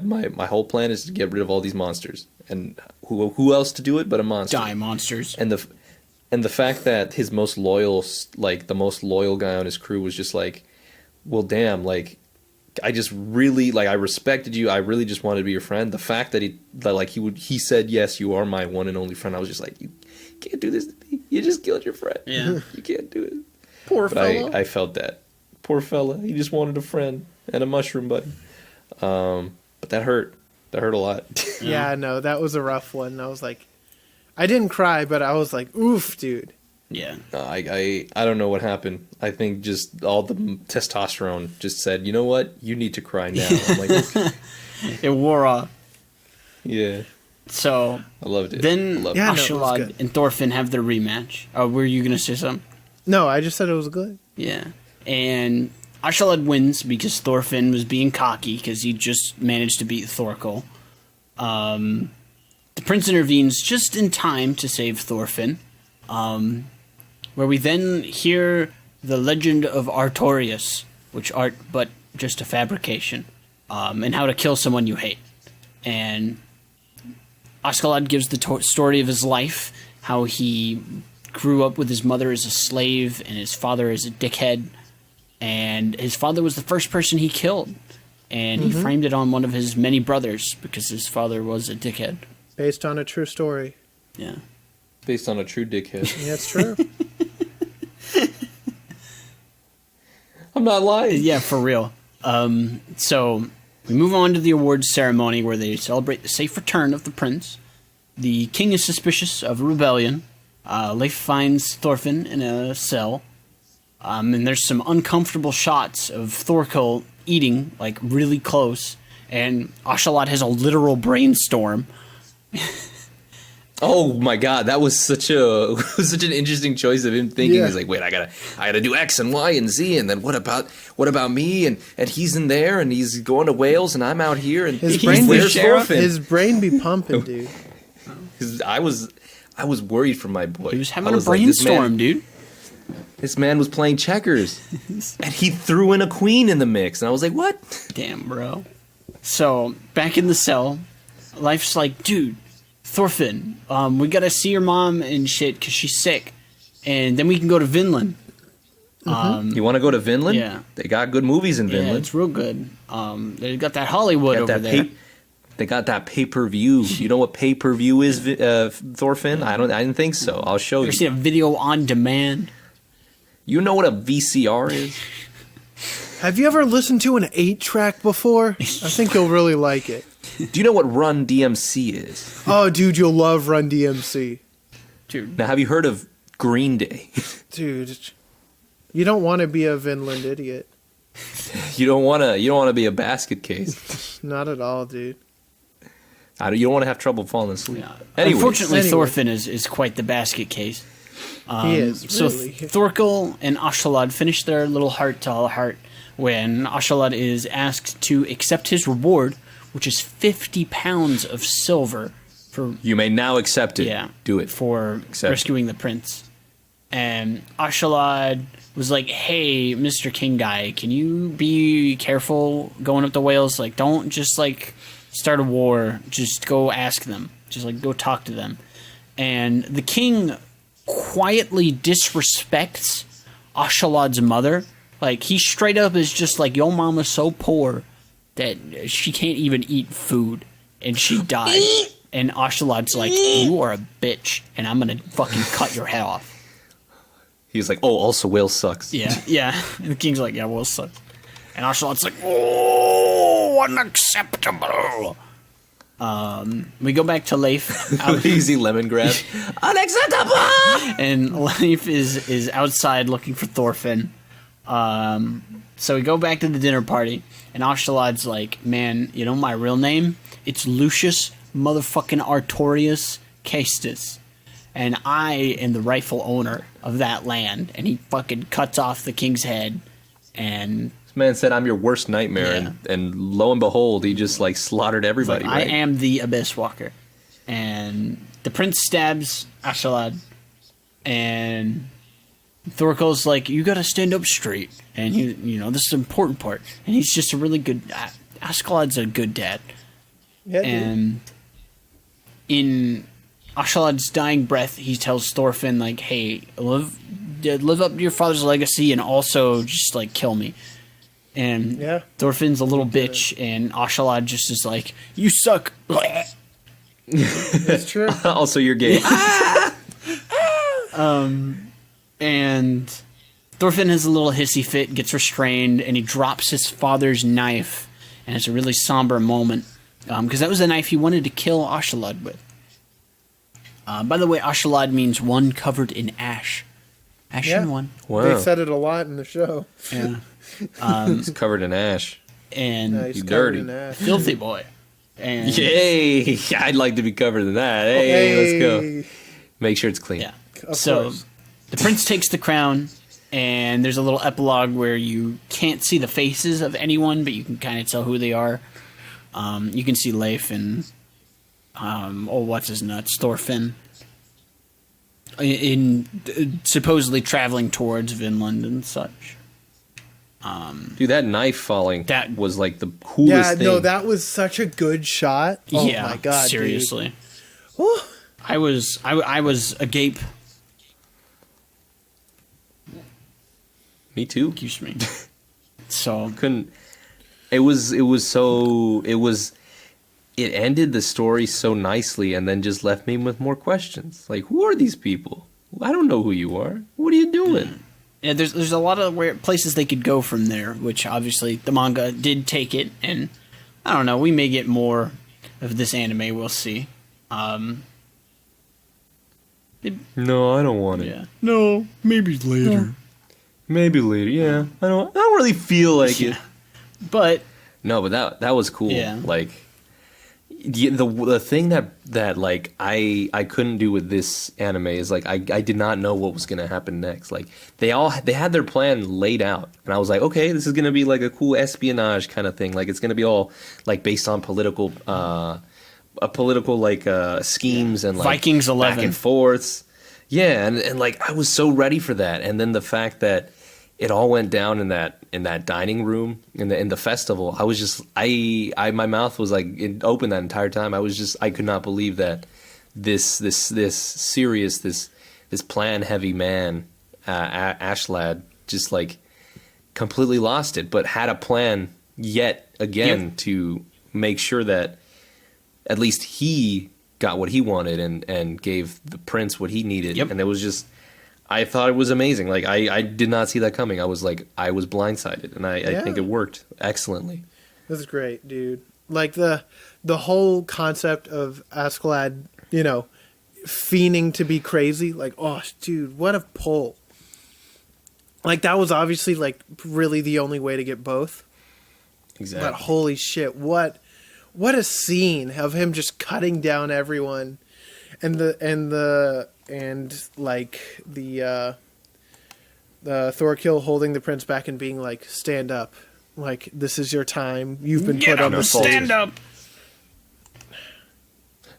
whole plan is to get rid of all these monsters, and who else to do it but a monster?
Die monsters.
And the fact that his most loyal, like the most loyal guy on his crew was just like, well, damn, like I just really I respected you. I really just wanted to be your friend. The fact that he said, yes, you are my one and only friend. I was just like, you can't do this to me. You just killed your friend.
Yeah.
You can't do it.
Poor
But
fellow.
I felt that. Poor fella. He just wanted a friend and a mushroom buddy. But that hurt. That hurt a lot.
Yeah, no, that was a rough one. I was like, I didn't cry, but I was like, oof, dude.
Yeah.
I don't know what happened. I think just all the testosterone just said, you know what? You need to cry now. I'm like, okay.
It wore off.
Yeah.
So
I loved it.
then
I loved
Yeah,
it.
no, it was
Ashalad
good.
and Thorfinn have their rematch. Were you gonna say something?
No, I just said it was good.
Yeah. And Ashalad wins because Thorfinn was being cocky because he just managed to beat Thorkel. The prince intervenes just in time to save Thorfinn. Where we then hear the legend of Artorias, which art but just a fabrication, and how to kill someone you hate. And Askeladd gives the story of his life, how he grew up with his mother as a slave and his father as a dickhead, and his father was the first person he killed, and he framed it on one of his many brothers because his father was a dickhead.
Based on a true story.
Yeah.
Based on a true dickhead.
Yeah, it's true.
I'm not lying.
Yeah, for real. So we move on to the awards ceremony where they celebrate the safe return of the prince. The king is suspicious of a rebellion. Leif finds Thorfinn in a cell. And there's some uncomfortable shots of Thorkel eating, like, really close. And Ashalad has a literal brainstorm.
Oh my god, that was such an interesting choice of him thinking.
Yeah.
He's like, wait, I gotta do X and Y and Z, and then what about me? And he's in there, and he's going to Wales, and I'm out here, and
His brain,
where's
sheriff?
Thorfinn?
his brain be pumping, dude.
'Cause I was worried for my boy.
He was
I
having a
like,
brainstorm, dude.
This man was playing checkers, and he threw in a queen in the mix, and I was like, what?
Damn, bro. So, back in the cell, Leif's like, dude, Thorfinn, we gotta see your mom and shit because she's sick. And then we can go to Vinland.
You want to go to Vinland?
Yeah.
They got good movies in
Yeah,
Vinland.
it's real good. They got that Hollywood over there.
They got that pay-per-view. You know what pay-per-view is, Thorfinn? I didn't think so. I'll show
You
you.
ever seen a video on demand?
You know what a VCR is?
Have you ever listened to an 8-track before? I think you'll really like it.
Do you know what Run DMC is?
Oh, dude, you'll love Run DMC.
Dude,
Now, have you heard of Green Day?
Dude, you don't want to be a Vinland idiot.
You don't want to be a basket case.
Not at all, dude.
You don't want to have trouble falling asleep.
yeah.
Anyways.
Unfortunately,
Anyway.
Thorfinn is quite the basket case.
He is,
So
really.
Thorkel and Ashalad finish their little heart-to-heart when Ashalad is asked to accept his reward, which is 50 pounds of silver for
You may now accept it.
Yeah.
Do it.
For
Accept
rescuing the prince. And Ashalad was like, hey, Mr. King Guy, can you be careful going up to Wales? Like, don't just, like, start a war. Just go ask them. Just, like, go talk to them. And the king quietly disrespects Ashalad's mother. Like, he straight up is just like, your mama's so poor that she can't even eat food. And she died. And Ashalad's like, you are a bitch, and I'm gonna fucking cut your head off.
He's like, oh, also whale sucks.
Yeah. And the king's like, yeah, whale sucks. And Ashalad's like, oh, unacceptable. We go back to Leif.
Easy lemon grab. Unacceptable!
And Leif is outside looking for Thorfinn. So we go back to the dinner party, and Ashalad's like, man, you know my real name? It's Lucius motherfucking Artorius Caestus. And I am the rightful owner of that land. And he fucking cuts off the king's head. And
this man said, I'm your worst nightmare.
Yeah.
And lo and behold, he just like slaughtered everybody.
like,
right?
I am the Abyss Walker. And the prince stabs Ashalad. And Thorkel's like, you gotta stand up straight. And he, this is the important part. And he's just a really good... Askalad's a good dad.
Yeah, dude.
And in Ashalad's dying breath, he tells Thorfinn, like, hey, live up to your father's legacy and also just, like, kill me. And
Yeah.
Thorfinn's a little bitch, and Ashalad just is like, you suck.
That's true.
Also, you're gay.
And Thorfinn has a little hissy fit, gets restrained, and he drops his father's knife. And it's a really somber moment. Because that was the knife he wanted to kill Ashalad with. By the way, Ashalad means one covered in ash. Ashen one.
Wow.
They said it a lot in the show.
Yeah.
He's covered in ash.
And
He's
You
covered
dirty.
in ash.
filthy boy. And
Yay! I'd like to be covered in that. Hey, let's go. Make sure it's clean.
yeah.
Of
So
course.
the prince takes the crown, and there's a little epilogue where you can't see the faces of anyone, but you can kind of tell who they are. You can see Leif and what's his nuts, Thorfinn, in supposedly traveling towards Vinland and such.
Dude, that knife falling
That-
was like the coolest thing.
No, that was such a good shot. Oh
yeah,
my god,
seriously.
dude. Whew.
I was agape.
Me too.
Excuse me. So
Couldn't. It ended the story so nicely and then just left me with more questions. Like, who are these people? I don't know who you are. What are you doing?
yeah, there's a lot of places they could go from there, which obviously the manga did take it, and I don't know. We may get more of this anime. We'll see.
No, I don't want it.
Yeah. No, maybe later.
Maybe later. Yeah, I don't really feel like it.
But
No, but that was cool.
Yeah.
Like the thing that like I couldn't do with this anime is like I did not know what was gonna happen next. Like they had their plan laid out, and I was like, okay, this is gonna be like a cool espionage kind of thing. Like it's gonna be all like based on political schemes and like
Vikings 11.
back and forths. Yeah, and like I was so ready for that, and then the fact that it all went down in that dining room in the festival. I was just my mouth was like it open that entire time. I could not believe that this serious this plan heavy man Ashlad just like completely lost it, but had a plan yet again to make sure that at least he got what he wanted and gave the prince what he needed.
Yep.
And it was just, I thought it was amazing. Like I did not see that coming. I was blindsided, and I think it worked excellently.
This is great, dude. Like the whole concept of Askeladd, fiending to be crazy. Like, oh, dude, what a pull! Like that was obviously like really the only way to get both.
Exactly.
But holy shit, what a scene of him just cutting down everyone, and the Thorkill holding the prince back and being like, stand up, like this is your time, you've been put on the
stand up.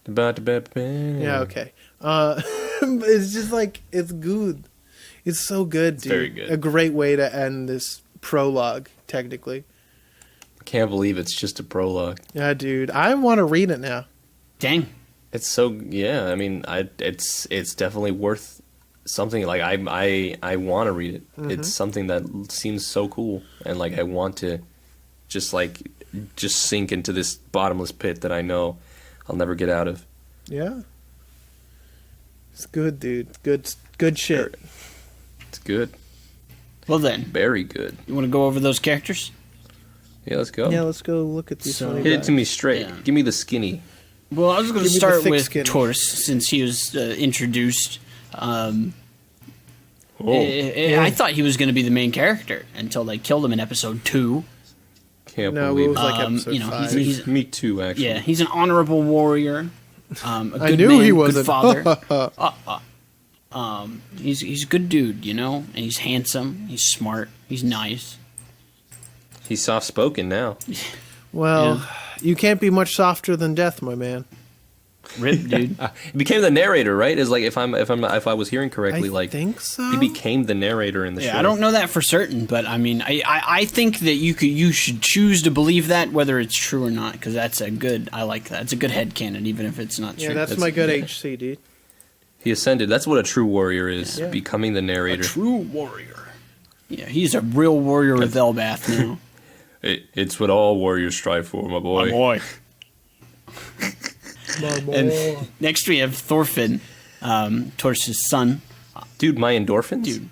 Yeah, okay. It's just like, it's good. It's so good, dude.
Very good.
A great way to end this prologue, technically.
Can't believe it's just a prologue.
Yeah, dude. I want to read it now.
Dang.
It's so, yeah. I mean, it's definitely worth something. Like I want to read it.
Mm-hmm.
It's something that seems so cool, and like I want to just sink into this bottomless pit that I know I'll never get out of.
Yeah. It's good, dude. Good shit.
It's good.
Well then,
Very good.
you want to go over those characters?
Yeah, let's go.
Yeah, let's go look at these.
So-
funny
Hit it
guys.
to me straight.
Yeah.
Give me the skinny.
Well, I was going to
Give me the
start
thick
with
skin.
Torse since he was introduced.
Oh.
I thought he was going to be the main character until they killed him in episode 2.
Can't
No, it
believe
was
it.
like episode
you know,
5.
he's-
Me too, actually.
Yeah, he's an honorable warrior. A good
I knew
man,
he
good
wasn't.
father. He's a good dude, you know, and he's handsome. He's smart. He's nice.
He's soft spoken now.
Well, you can't be much softer than death, my man.
Rip, dude.
He became the narrator, right? Is like if I was hearing correctly,
I
like
think so.
he became the narrator in the show.
Yeah, I don't know that for certain, but I mean, I think that you should choose to believe that, whether it's true or not, because that's a good. I like that. It's a good headcanon, even if it's not
Yeah,
true.
that's my good HC, dude.
He ascended. That's what a true warrior is.
Yeah.
Becoming the narrator.
true warrior. Yeah, he's a real warrior of Elbath now.
It's what all warriors strive for, my boy.
boy. And next we have Thorfinn, Tor's son.
Dude, my endorphins?
Dude,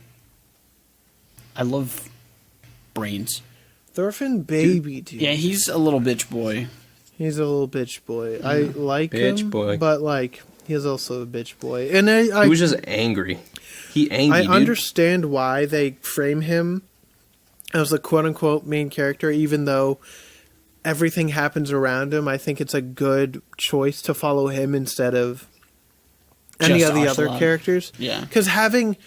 I love brains.
Thorfinn, baby, dude.
Yeah, he's a little bitch boy.
He's a little bitch boy. I like
Bitch
him,
boy.
but like he's also a bitch boy. And I
He was just angry. He angry,
I
dude.
understand why they frame him as the quote-unquote main character, even though everything happens around him. I think it's a good choice to follow him instead of any
Just
of the other
Ocelot.
characters.
Yeah.
Because having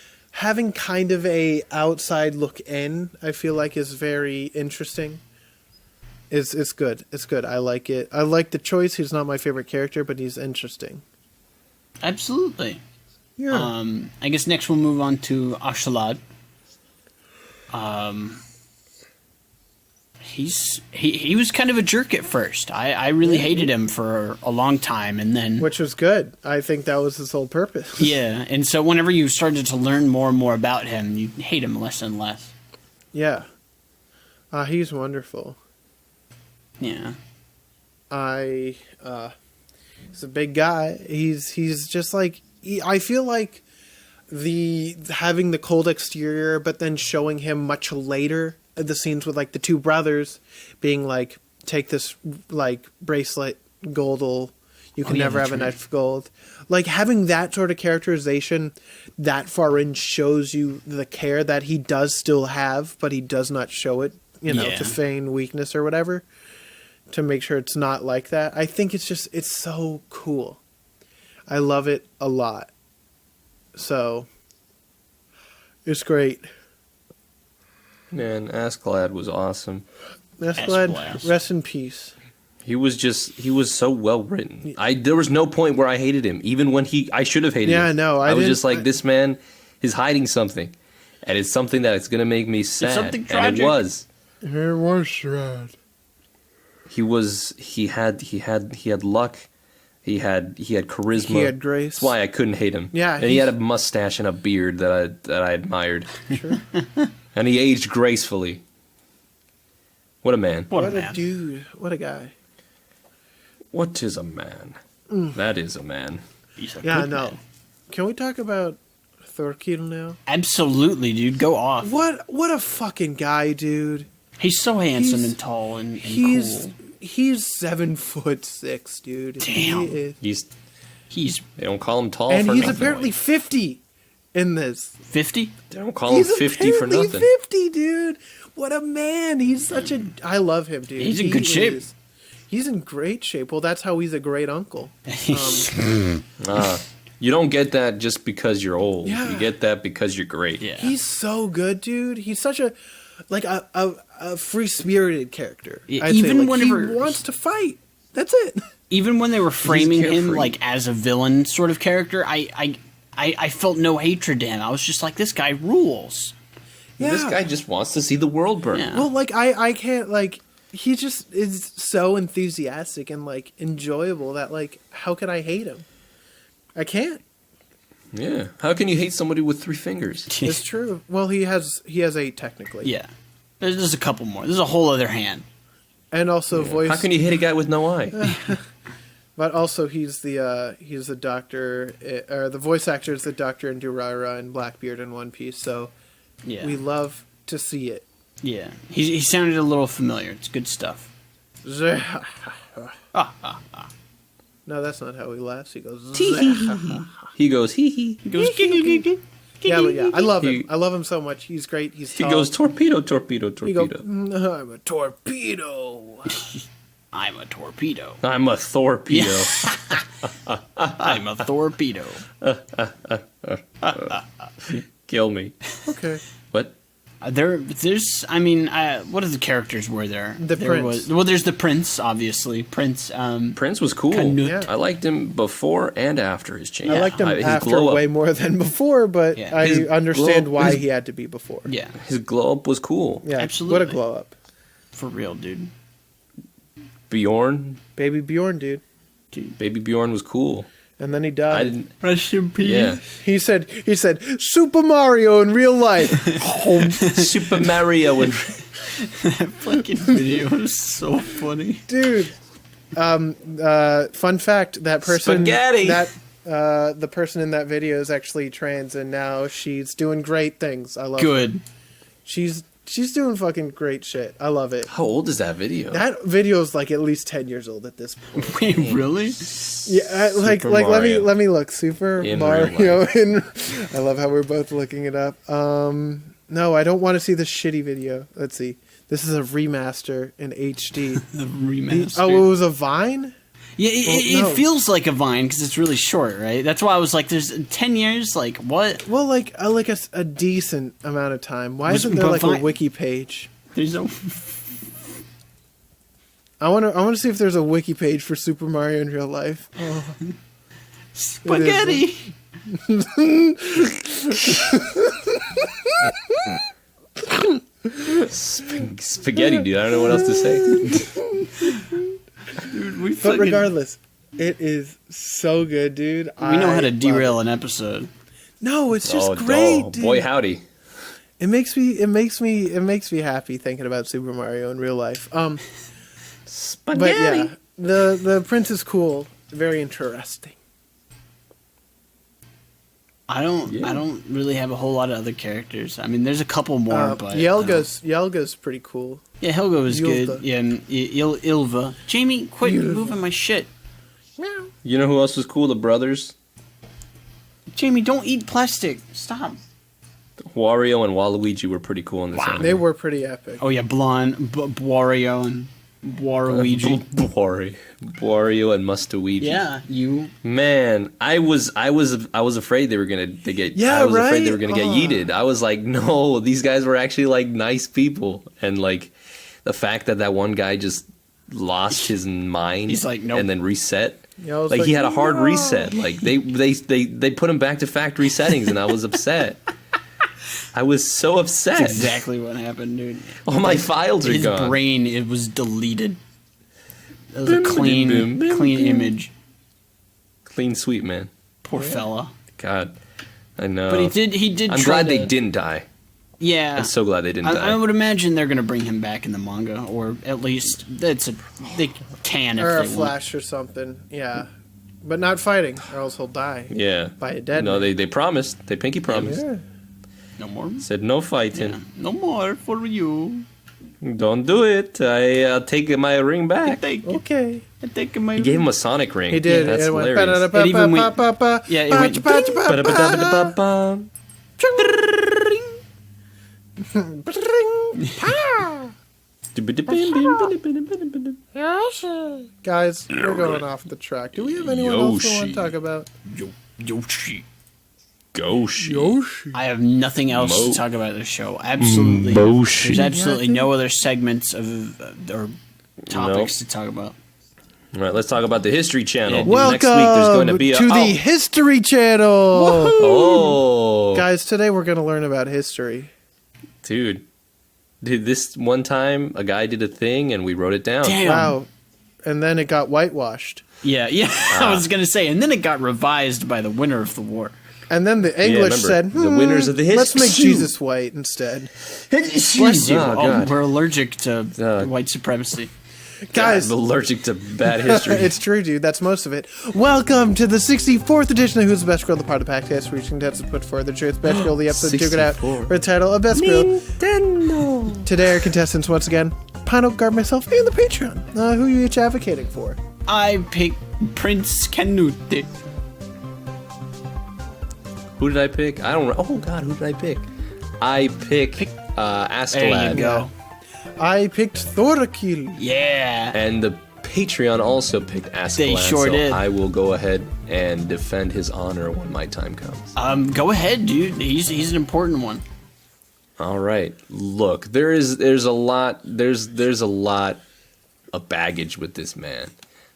kind of a outside look in, I feel like is very interesting. It's good. It's good. I like it. I like the choice. He's not my favorite character, but he's interesting.
Absolutely.
Yeah.
I guess next we'll move on to Ashalad. He was kind of a jerk at first. I really hated him for a long time, and then
Which was good. I think that was his whole purpose.
yeah, and so whenever you started to learn more and more about him, you hate him less and less.
Yeah. He's wonderful.
Yeah,
He's a big guy. He's just like I feel like having the cold exterior, but then showing him much later the scenes with like the two brothers being like, take this like bracelet, gold'll you can never have a knife of gold. Like having that sort of characterization that far in shows you the care that he does still have, but he does not show it,
Yeah.
to feign weakness or whatever. To make sure it's not like that. I think it's so cool. I love it a lot. So, it's great.
Man, Askeladd was awesome.
That's
Ass
glad.
blast.
Rest in peace.
He was so well written. There was no point where I hated him, even when I should have hated him.
Yeah, no,
I was
didn't-
just like, this man is hiding something, and it's something that it's gonna make me sad.
something
and
tragic.
it was.
It was sad.
He had luck. He had charisma.
He had grace.
That's why I couldn't hate him.
Yeah,
and he had a mustache and a beard that I admired.
Sure.
And he aged gracefully. What a man.
what a
What a
man.
dude. What a guy.
What is a man? That is a man.
He's a
Yeah,
good
no.
man.
Can we talk about Thorkill now?
Absolutely, dude. Go off.
What a fucking guy, dude.
He's so handsome
He's-
and tall and
He's
cool.
he's 7'6", dude.
Damn.
He is,
He's
They don't call him tall
and
for
he's
nothing.
apparently 50 in this.
50.
They don't call him 50 for
apparently
nothing.
50, dude. What a man. He's such a... I love him, dude.
He's in
He
good shape.
is. He's in great shape. Well, that's how he's a great uncle.
You don't get that just because you're old.
Yeah.
You get that because you're great.
Yeah.
He's so good, dude. He's such a... Like a free-spirited character.
Yeah,
I'd say.
even
Like,
whenever-
he wants to fight. That's it.
Even when they were framing him
carefree.
like as a villain sort of character, I felt no hatred to him. I was just like, this guy rules.
Yeah.
This guy just wants to see the world burn.
Yeah.
Well, like I can't like he just is so enthusiastic and like enjoyable that like how could I hate him? I can't.
Yeah. How can you hate somebody with 3 fingers?
It's true. Well, he has 8 technically.
Yeah. There's a couple more. There's a whole other hand.
And also voice
How can you hate a guy with no eye?
But also, he's the doctor, or the voice actor is the doctor in Durara and Blackbeard in One Piece. So
Yeah.
we love to see it.
Yeah. He sounded a little familiar. It's good stuff.
No, that's not how he laughs. He goes.
He goes hee hee.
He goes,
Yeah, but yeah, I love him. I love him so much. He's great. He's
He
tall.
goes torpedo, torpedo,
He goes,
torpedo.
I'm a torpedo.
I'm a torpedo.
I'm a torpedo.
I'm a torpedo.
Kill me.
Okay.
What?
There's, I mean, what other characters were there?
The Prince.
There's the Prince, obviously. Prince.
Prince was cool.
Canute.
Yeah.
I liked him before and after his change.
I liked him
His
after
glow up-
way more than before, but
Yeah.
I
His
understand
glow-
why
his-
he had to be before.
Yeah,
His glow up was cool.
Yeah,
Absolutely.
What a glow up.
for real, dude.
Bjorn,
Baby Bjorn, dude.
baby Bjorn was cool.
And then he
I
died.
didn't.
Rest in peace.
Yeah.
He said, Super Mario in real life.
Super Mario and
Fucking video is so funny.
Dude. Fun fact, that person
Spaghetti.
the person in that video is actually trans, and now she's doing great things. I love her.
Good.
She's doing fucking great shit. I love it.
how old is that video?
That video is like at least 10 years old at this point.
Wait, really?
Yeah,
Super
let
Mario.
me look. Super
In
Mario in I love how we're both looking it up. No, I don't want to see the shitty video. Let's see. This is a remaster in HD.
The remaster.
Oh, it was a Vine?
Yeah,
no.
it feels like a Vine because it's really short, right? That's why I was like, "There's 10 years. Like, what?
Well, like a decent amount of time. Why
Was-
isn't there
but
like a
Vine-
wiki page?
There's no."
I want to see if there's a wiki page for Super Mario in real life.
Spaghetti.
Spaghetti, dude. I don't know what else to say.
Dude, we
But
fucking-
regardless, it is so good, dude.
we know how
I
to
love
derail
it.
an episode.
No, it's just great, dude.
Boy, howdy.
It makes me happy thinking about Super Mario in real life. But
Spaghetti.
yeah, the prince is cool, very interesting.
I don't really have a whole lot of other characters. I mean, there's a couple more, but
Yelga's pretty cool.
yeah, Helga was
Ylva.
good. Yeah, and Ilva. Jamie, quit
Ylva.
moving my shit.
You know who else was cool? The brothers,
Jamie, don't eat plastic. Stop.
Wario and Waluigi were pretty cool in this anime.
They were pretty epic.
Oh yeah, Blonde, Wario, and Waluigi.
Wario and Mustaluigi.
Yeah, you.
Man, I was afraid they were gonna get.
Yeah,
I was afraid
right?
they were gonna get yeeted. I was like, no, these guys were actually like nice people, and like the fact that one guy just lost his mind.
He's like, nope.
and then reset.
Yeah, I was
Like he had a hard
no.
reset. Like they put him back to factory settings, and I was upset. I was so upset.
That's exactly what happened, dude.
All my files are
His
gone.
brain, it was deleted. It was a clean image.
Clean sweep, man.
Poor fella.
God, I know.
But he did.
I'm
try
glad they
to-
didn't die.
Yeah.
I'm so glad they didn't die.
I would imagine they're gonna bring him back in the manga, or at least they can if
Or a
they want.
Flash or something. Yeah. But not fighting, or else he'll die.
Yeah.
By a dead
No,
man.
they promised. They pinky promised.
Yeah.
No more.
Said no fighting.
Yeah. No more for you.
Don't do it. I'll take my ring back.
Take it.
Okay.
I take my.
He gave him a Sonic ring.
He did.
That's
It went
hilarious.
It even went- yeah, it went-
Ba-da-ba-da-ba-da-ba-bum.
Guys, we're going off the track. Do we have anyone else we want
Yoshi.
to talk about?
Yoshi.
Goshi.
Yoshi.
I have nothing else to talk about this show. Absolutely.
Moshi.
There's absolutely no other segments of or topics to talk about.
All right, let's talk about the History Channel.
Welcome
Next week there's going to be
to the History Channel.
Oh,
Guys, today we're going to learn about history.
dude. This one time a guy did a thing and we wrote it down.
Damn.
Wow. And then it got whitewashed.
Yeah. I was gonna say, and then it got revised by the winner of the war.
And then the English
remember,
said,
the winners of the
let's make
history.
Jesus white instead.
Bless you.
Oh, God.
We're allergic to
God.
white supremacy.
Guys,
I'm allergic to bad history.
it's true, dude. That's most of it. Welcome to the 64th edition of Who's the Best Girl, the part of the podcast where each contestant put forward the truth. Best Girl, the episode took it out
64.
for the title of Best Girl.
Nintendo.
Today, our contestants, once again, Pino, Garb, myself, and the Patreon. Who are you each advocating for?
I pick Prince Canute.
Who did I pick? I don't. Oh God, who did I pick? I pick Askeladd.
There you go.
I picked Thorkil.
Yeah.
And the Patreon also picked Askeladd.
They sure
so
did.
I will go ahead and defend his honor when my time comes.
Go ahead, dude. He's an important one.
All right. Look, there's a lot of baggage with this man.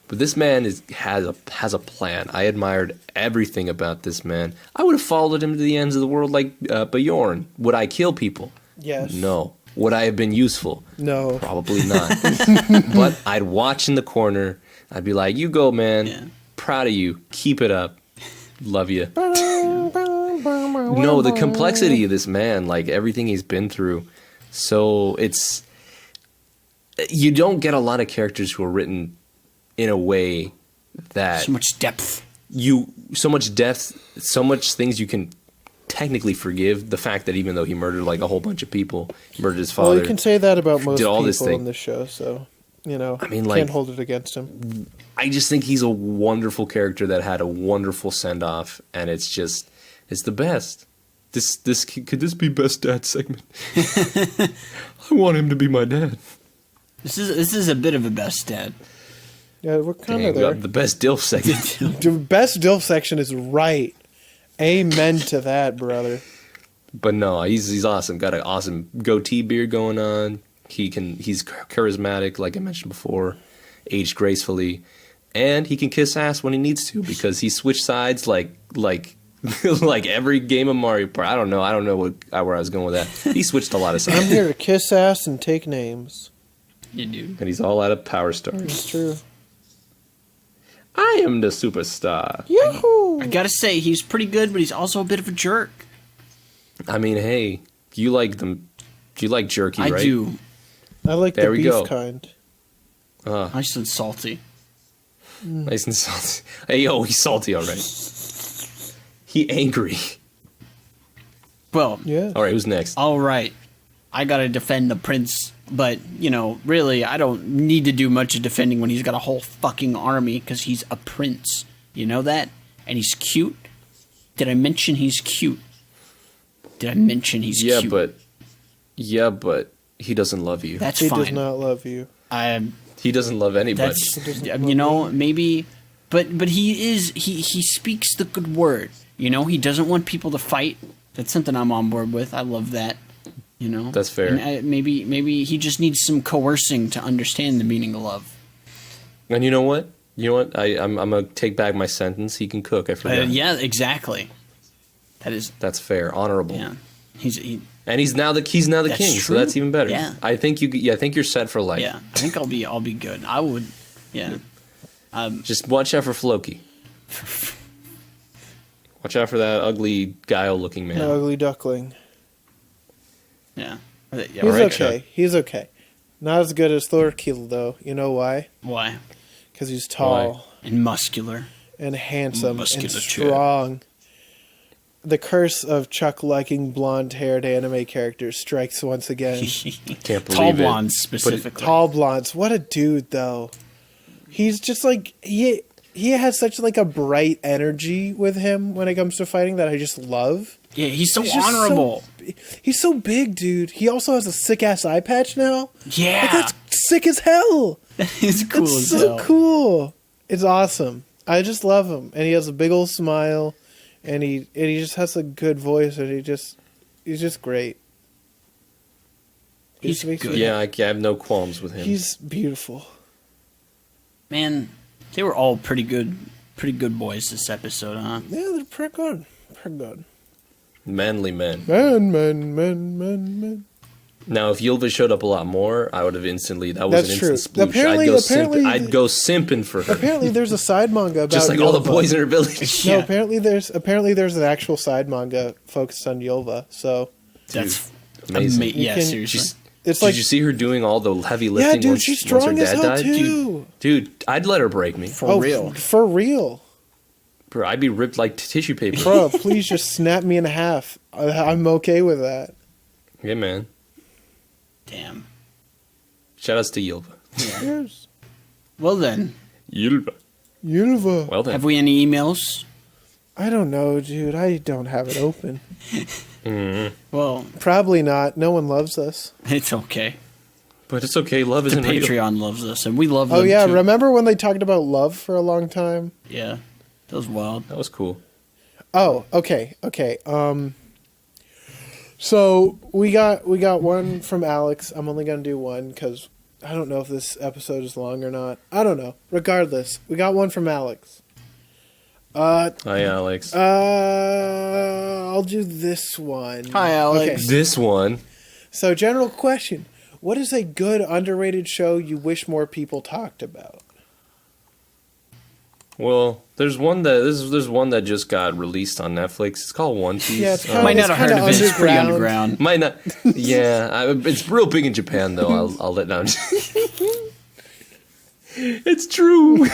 But this man has a plan. I admired everything about this man. I would have followed him to the ends of the world like Bjorn. Would I kill people?
Yes.
No. Would I have been useful?
No.
Probably not. But I'd watch in the corner. I'd be like, "You go, man.
Yeah.
Proud of you. Keep it up. Love you." No, the complexity of this man, like everything he's been through. So you don't get a lot of characters who are written in a way that
So much depth.
so much depth, so much things you can technically forgive. The fact that even though he murdered like a whole bunch of people, he murdered his father.
Well, you can say that about most
did all
people
this thing.
in this show, so,
I mean, like,
can't hold it against him.
I just think he's a wonderful character that had a wonderful send off, and it's the best. Could this be best dad segment? I want him to be my dad.
This is a bit of a best dad.
Yeah, we're kind
Dang,
of
we
there.
got the best DILF segment.
The best DILF section is right. Amen to that, brother.
But no, he's awesome. Got an awesome goatee beard going on. He's charismatic, like I mentioned before, aged gracefully, and he can kiss ass when he needs to because he switched sides like like every game of Mario Party. I don't know where I was going with that. He switched a lot of
I'm
sides,
here to kiss ass and take names.
Yeah, dude.
and he's all out of power stars.
It's true.
I am the superstar.
Yahoo!
I gotta say, he's pretty good, but he's also a bit of a jerk.
I mean, hey, you like jerky, right?
I do.
I like
There
the
we
beef
go.
kind.
Nice and salty.
Nice and salty. Hey, yo, he's salty already. He angry.
Well,
Yeah.
All right, who's next?
all right. I gotta defend the prince, but, really, I don't need to do much of defending when he's got a whole fucking army, because he's a prince. You know that? And he's cute. Did I mention he's cute? Cute?
Yeah, but he doesn't love you.
That's
He
fine.
does not love you.
He doesn't love anybody.
That's maybe, but he speaks the good word. He doesn't want people to fight. That's something I'm on board with. I love that.
That's fair.
And maybe he just needs some coercing to understand the meaning of love.
And you know what? I'm gonna take back my sentence. He can cook. I forgot.
Yeah, exactly.
That's fair. Honorable.
Yeah.
And he's now the king,
That's
so
true.
that's even better.
Yeah.
I think you're set for life.
Yeah. I think I'll be good. I would. Yeah.
Just watch out for Floki. Watch out for that ugly guile-looking man.
An ugly duckling.
Yeah.
He's
Alright,
okay.
Chuck.
He's okay. Not as good as Thorkil, though. You know why?
Why?
Because he's tall
Why?
And muscular.
and handsome
Muscular
and
too.
strong. The curse of Chuck liking blonde-haired anime characters strikes once again.
Can't believe
Tall
it.
blondes specifically.
Tall blondes. What a dude, though. He's just like he has such like a bright energy with him when it comes to fighting that I just love.
Yeah, he's so
He's just
honorable.
He's so big, dude. He also has a sick ass eye patch now.
Yeah.
Like, that's sick as hell.
It's cool
It's
as
so
hell.
cool. It's awesome. I just love him, and he has a big old smile, and he just has a good voice, and he's just great. He
He's
just makes
good.
me-
Yeah, I have no qualms with him.
He's beautiful.
Man, they were all pretty good boys this episode, huh?
Yeah, they're pretty good. Pretty good.
Manly men.
Man.
Now, if Ylva showed up a lot more, I would have instantly. That was
That's
an
true.
instant sploosh.
Apparently-
I'd go simping for her.
Apparently, there's a side manga about
Just like all the
Ylva.
boys in her village.
No,
Yeah.
apparently there's an actual side manga focused on Ylva. So
That's
amazing.
Yeah,
You can-
seriously.
It's
Did
like,
you see her doing all the heavy lifting?
dude,
once,
she's
once her
strong as
dad
hell
died?
too.
Dude, I'd let her break me.
For real.
For real.
Bro, I'd be ripped like tissue paper.
Bro, please just snap me in half. I'm okay with that.
Yeah, man.
Damn.
Shout outs to Yilva.
Yes.
Well then,
Yilva.
Yulva.
Well then.
have we any emails?
I don't know, dude. I don't have it open.
Well,
Probably not. No one loves us.
it's okay.
But it's okay. Love
The
isn't real.
Patreon loves us, and we love them
Oh, yeah.
too.
Remember when they talked about love for a long time?
Yeah, that was wild.
That was cool.
Oh, okay. So we got one from Alex. I'm only gonna do one because I don't know if this episode is long or not. I don't know. Regardless, we got one from Alex.
Hi, Alex.
I'll do this one.
Hi, Alex.
Okay.
This one.
So, general question: what is a good underrated show you wish more people talked about?
Well, there's one that just got released on Netflix. It's called One Piece.
Yeah, it's kinda-
Might not
it's
have heard
kinda
of it. It's pretty
underground.
underground.
Might not. Yeah, it's real big in Japan though. I'll let down. It's true.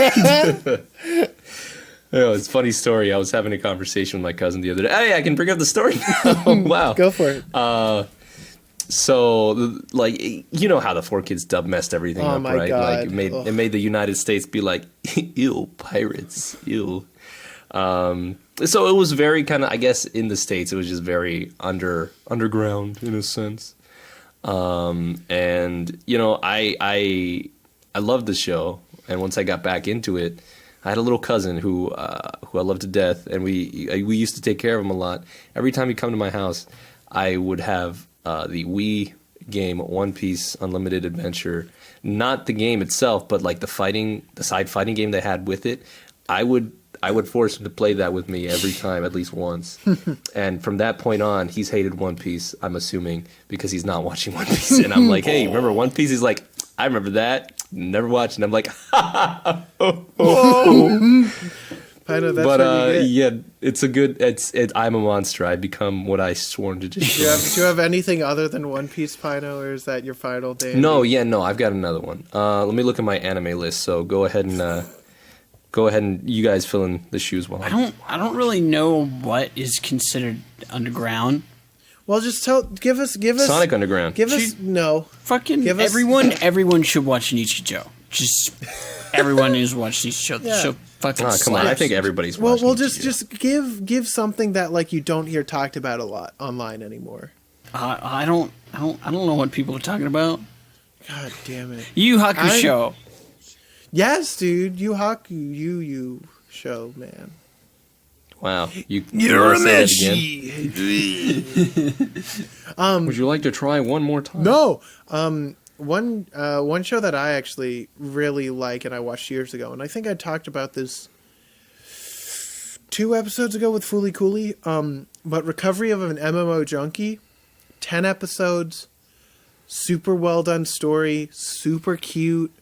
Oh, it's a funny story. I was having a conversation with my cousin the other day. Hey, I can bring up the story now. Wow.
Go for it.
So, like, you know how the 4Kids dub messed everything
Oh
up,
my
right?
God.
Like, it made the United States be like, ew, pirates, ew. So it was very kind of, I guess, in the States, it was just very underground in a sense. And you know, I loved the show, and once I got back into it, I had a little cousin who I loved to death, and we used to take care of him a lot. Every time he'd come to my house, I would have the Wii game One Piece Unlimited Adventure, not the game itself, but like the side fighting game they had with it. I would force him to play that with me every time, at least once. And from that point on, he's hated One Piece, I'm assuming, because he's not watching One Piece. And I'm like, hey, remember One Piece? He's like, I remember that. Never watched. And I'm like,
I know that's
but
what you get.
yeah, it's a good. I'm a monster. I become what I sworn to do.
Do you have anything other than One Piece, Pino, or is that your final day?
No, I've got another one. Let me look at my anime list. So go ahead and you guys fill in the shoes while
I don't really know what is considered underground.
Well, just give us
Sonic Underground.
Give us no.
Fucking
Give us-
everyone should watch Nichijou. Just everyone who's watched Nichijou. The
Yeah.
show fucking
Oh, come on! I
slaps.
think everybody's
Well,
watching.
just give something that like you don't hear talked about a lot online anymore.
I don't know what people are talking about.
God damn it!
Yu Hakusho.
Yes, dude, Yu show, man.
Wow, you wanna say that again? Would you like to try one more time?
No, one show that I actually really like and I watched years ago, and I think I talked about this 2 episodes ago with Fooly Cooley. But Recovery of an MMO Junkie, 10 episodes, super well done story, super cute,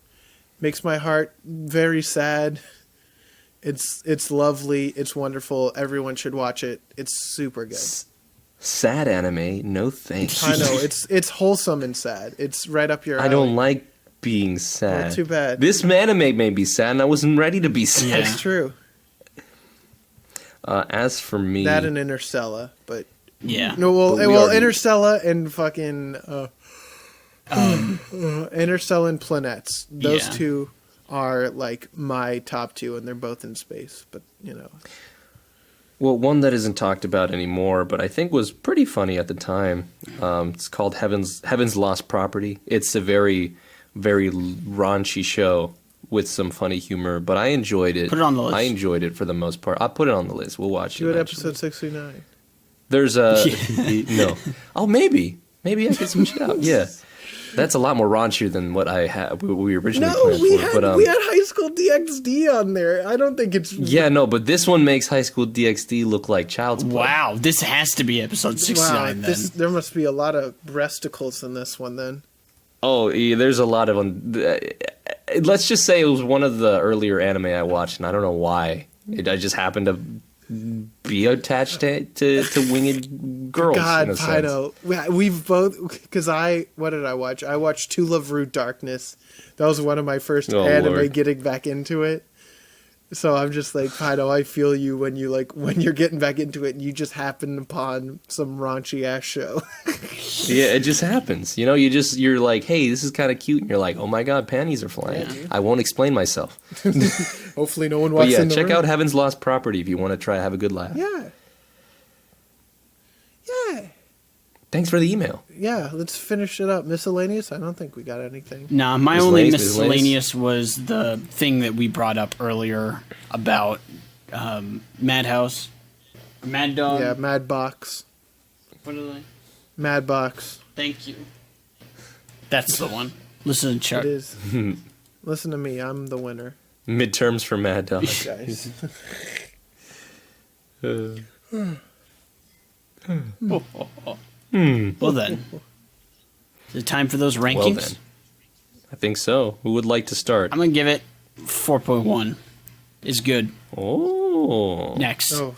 makes my heart very sad. It's lovely, it's wonderful. Everyone should watch it. It's super good.
Sad anime? No thanks.
I know it's wholesome and sad. It's right up your alley.
I don't like being sad.
Oh, too bad.
This anime made me sad, and I wasn't ready to be sad.
Yeah.
That's true.
As for me,
That and Interstellar, but
Yeah.
no,
But we
well,
already-
Interstellar and fucking Interstellar and Planets. Those
Yeah.
two are like my top 2, and they're both in space. But you know,
well, one that isn't talked about anymore, but I think was pretty funny at the time. It's called Heaven's Lost Property. It's a very, very raunchy show with some funny humor, but I enjoyed it.
Put it on the list.
I enjoyed it for the most part. I'll put it on the list. We'll watch
do
it.
it
eventually.
episode 69.
There's a no. Oh, maybe I could switch it out. Yeah, that's a lot more raunchier than what I had. We originally
No,
planned
we
for.
had
But
we had High School DxD on there. I don't think it's
yeah, no. But this one makes High School DxD look like Child's Play.
Wow, this has to be episode 69 then.
There must be a lot of breasticles in this one then.
Oh, yeah, there's a lot of them. Let's just say it was one of the earlier anime I watched, and I don't know why. I just happened to be attached to winged girls.
God,
in a sense.
Pino. We've both, because what did I watch? I watched To Love Rude Darkness. That was one of my first anime
Lord.
getting back into it. So I'm just like, Pino, I feel you when you're getting back into it and you just happen upon some raunchy ass show.
Yeah, it just happens. You're like, hey, this is kind of cute, and you're like, oh my god, panties are flying.
Yeah.
I won't explain myself.
Hopefully no one
But
walks
yeah,
in the
check
room.
out Heaven's Lost Property if you want to try have a good laugh.
Yeah. Yeah.
Thanks for the email.
Yeah, let's finish it up. Miscellaneous? I don't think we got anything.
Nah, my only
Miscellaneous?
miscellaneous was the thing that we brought up earlier about Madhouse. Mad Dog.
Yeah, Mad Box.
What are they?
Mad Box.
Thank you. That's the one. Listen to Chuck.
It is. Listen to me. I'm the winner,
Midterms for Mad Dog.
guys.
Well then. Is it time for those rankings?
Well then. I think so. Who would like to start?
I'm going to give it 4.1. Is good.
Oh.
Next.
Oh,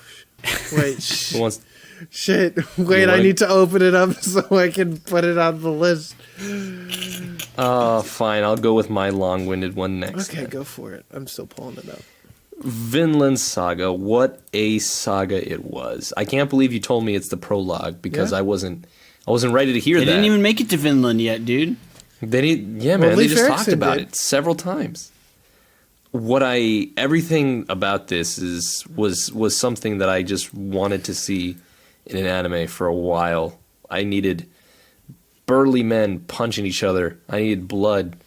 wait.
Who wants...
Shit. Wait, I
wanna-
need to open it up so I can put it on the list.
Fine. I'll go with my long-winded one next.
Okay,
then.
go for it. I'm still pulling it up.
Vinland Saga. What a saga it was. I can't believe you told me it's the prologue because
Yeah.
I wasn't ready to hear
They
that.
didn't even make it to Vinland yet, dude.
Yeah, man.
Leif
They just talked
Erikson
about
did.
it several times. Everything about this was something that I just wanted to see in an anime for a while. I needed burly men punching each other. I needed blood.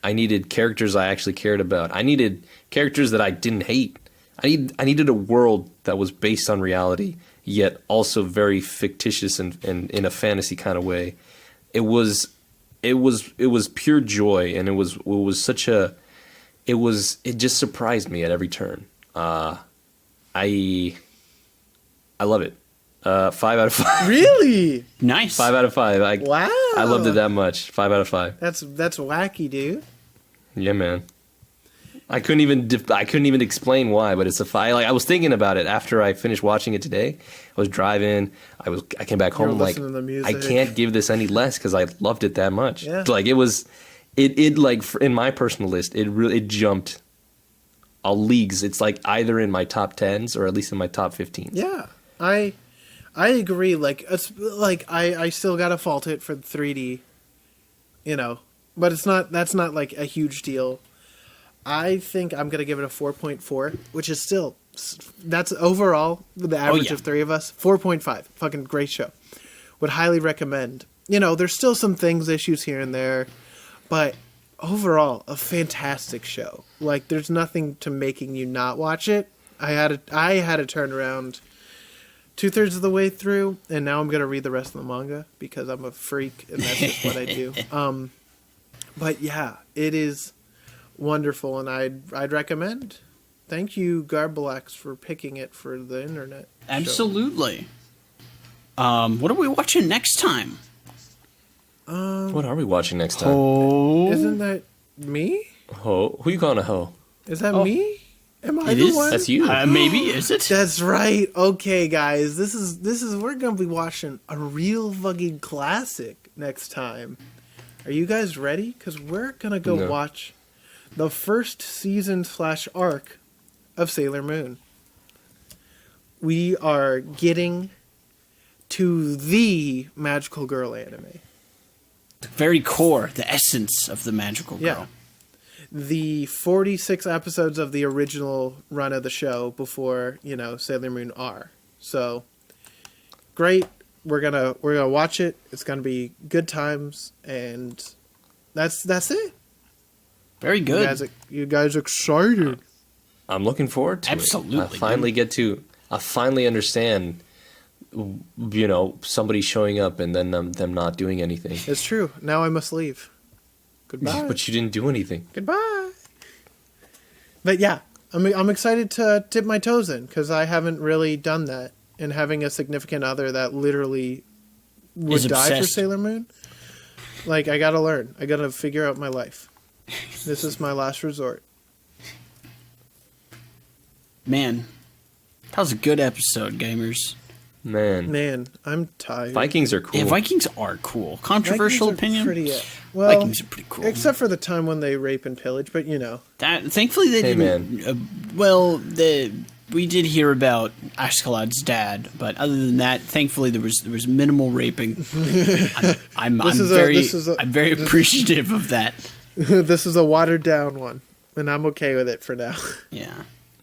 I needed characters I actually cared about. I needed characters that I didn't hate. I needed a world that was based on reality, yet also very fictitious and in a fantasy kind of way. It was pure joy, and it just surprised me at every turn. I love it. 5 out of 5.
Really?
Nice.
5 out of 5.
Wow.
I loved it that much. 5 out of 5.
That's wacky, dude.
Yeah, man. I couldn't even explain why, but it's a 5. Like, I was thinking about it after I finished watching it today. I was driving. I came back home. I'm like,
listening to the
I
music.
can't give this any less because I loved it that much.
Yeah.
Like it like in my personal list, it jumped leagues. It's like either in my top 10s or at least in my top 15s.
Yeah, I agree. Like I still gotta fault it for the 3D, but that's not like a huge deal. I think I'm gonna give it a 4.4, which is still that's overall the average
yeah.
of three of us. 4.5, fucking great show. Would highly recommend. There's still some issues here and there, but overall a fantastic show. Like there's nothing to making you not watch it. I had a turnaround 2/3 of the way through, and now I'm gonna read the rest of the manga because I'm a freak and that's just what I do. But yeah, it is wonderful, and I'd recommend. Thank you, Garbalax, for picking it for the internet.
Absolutely. What are we watching next time?
What are we watching next time?
Oh,
Isn't that me?
Ho? Who you calling a hoe?
Is that
Oh.
me? Am I
it
the
is.
one?
That's you.
Maybe is it?
That's right. Okay, guys, this is we're gonna be watching a real fucking classic next time. Are you guys ready? Because we're gonna go
No.
watch the first season / arc of Sailor Moon. We are getting to the magical girl anime.
The very core, the essence of the magical girl.
Yeah. The 46 episodes of the original run of the show before, Sailor Moon R. So great. We're gonna watch it. It's gonna be good times, and that's it.
Very good.
You guys excited?
I'm looking forward to
Absolutely,
it. I finally understand, somebody showing up and then them not doing anything.
It's true. Now I must leave. Goodbye.
But you didn't do anything.
Goodbye. But yeah, I'm excited to dip my toes in because I haven't really done that. And having a significant other that literally would
Is
die for
obsessed.
Sailor Moon, like I gotta learn. I gotta figure out my life. This is my last resort.
Man, that was a good episode, gamers.
Man, I'm tired.
Vikings are cool.
Yeah, Vikings are cool. Controversial
Vikings are
opinion.
Pretty, well,
Vikings are pretty cool.
except for the time when they rape and pillage, but
Thankfully, they didn't. We did hear about Ashkelad's dad, but other than that, thankfully there was minimal raping. I'm very appreciative of that.
This is a watered down one, and I'm okay with it for now.
Yeah,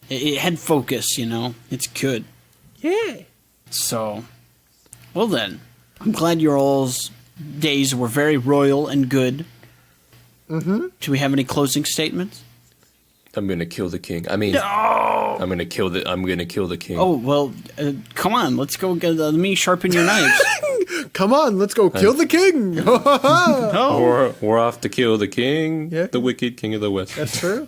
it had focus. It's good.
Yeah.
So, well then, I'm glad your all's days were very royal and good. Mm-hmm. Do we have any closing statements?
I'm gonna kill the king. No! I'm gonna kill the king.
Oh well, come on, let's go. Let me sharpen your knives.
Come on, let's go kill the king.
We're off to kill the king, the wicked king of the west.
That's true.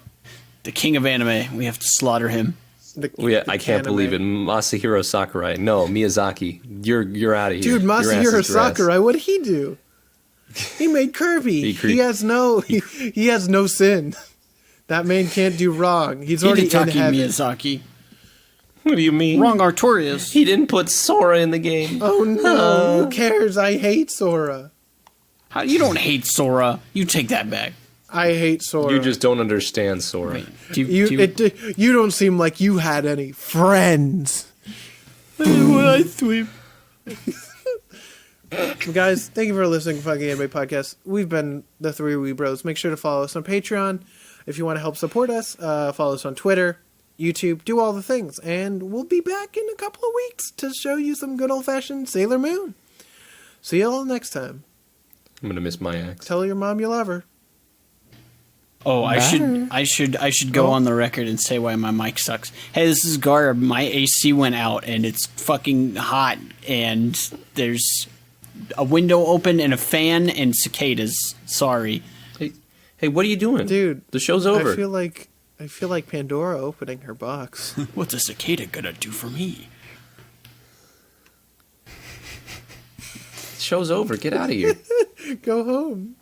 The king of anime. We have to slaughter him.
I can't believe it. Masahiro Sakurai. No, Miyazaki. You're out of here.
Dude, Masahiro Sakurai, what did he do? He made Kirby. He has no sin. That man can't do wrong. He's already in heaven.
Miyazaki.
What do you mean?
Wrong Artorias.
He didn't put Sora in the game.
Oh no. Who cares? I hate Sora.
How you don't hate Sora? You take that back.
I hate Sora.
You just don't understand Sora.
You don't seem like you had any friends.
I sweep.
Guys, thank you for listening to Fucking Anime Podcast. We've been the Three Weebros. Make sure to follow us on Patreon. If you want to help support us, follow us on Twitter, YouTube, do all the things. And we'll be back in a couple of weeks to show you some good old-fashioned Sailor Moon. See you all next time.
I'm going to miss my ex.
Tell your mom you love her.
Oh, I should go on the record and say why my mic sucks. Hey, this is Garb. My AC went out and it's fucking hot and there's a window open and a fan and cicadas. Sorry.
Hey, what are you doing?
Dude,
the show's over.
I feel like Pandora opening her box.
What's a cicada gonna do for me?
The show's over. Get out of here.
Go home.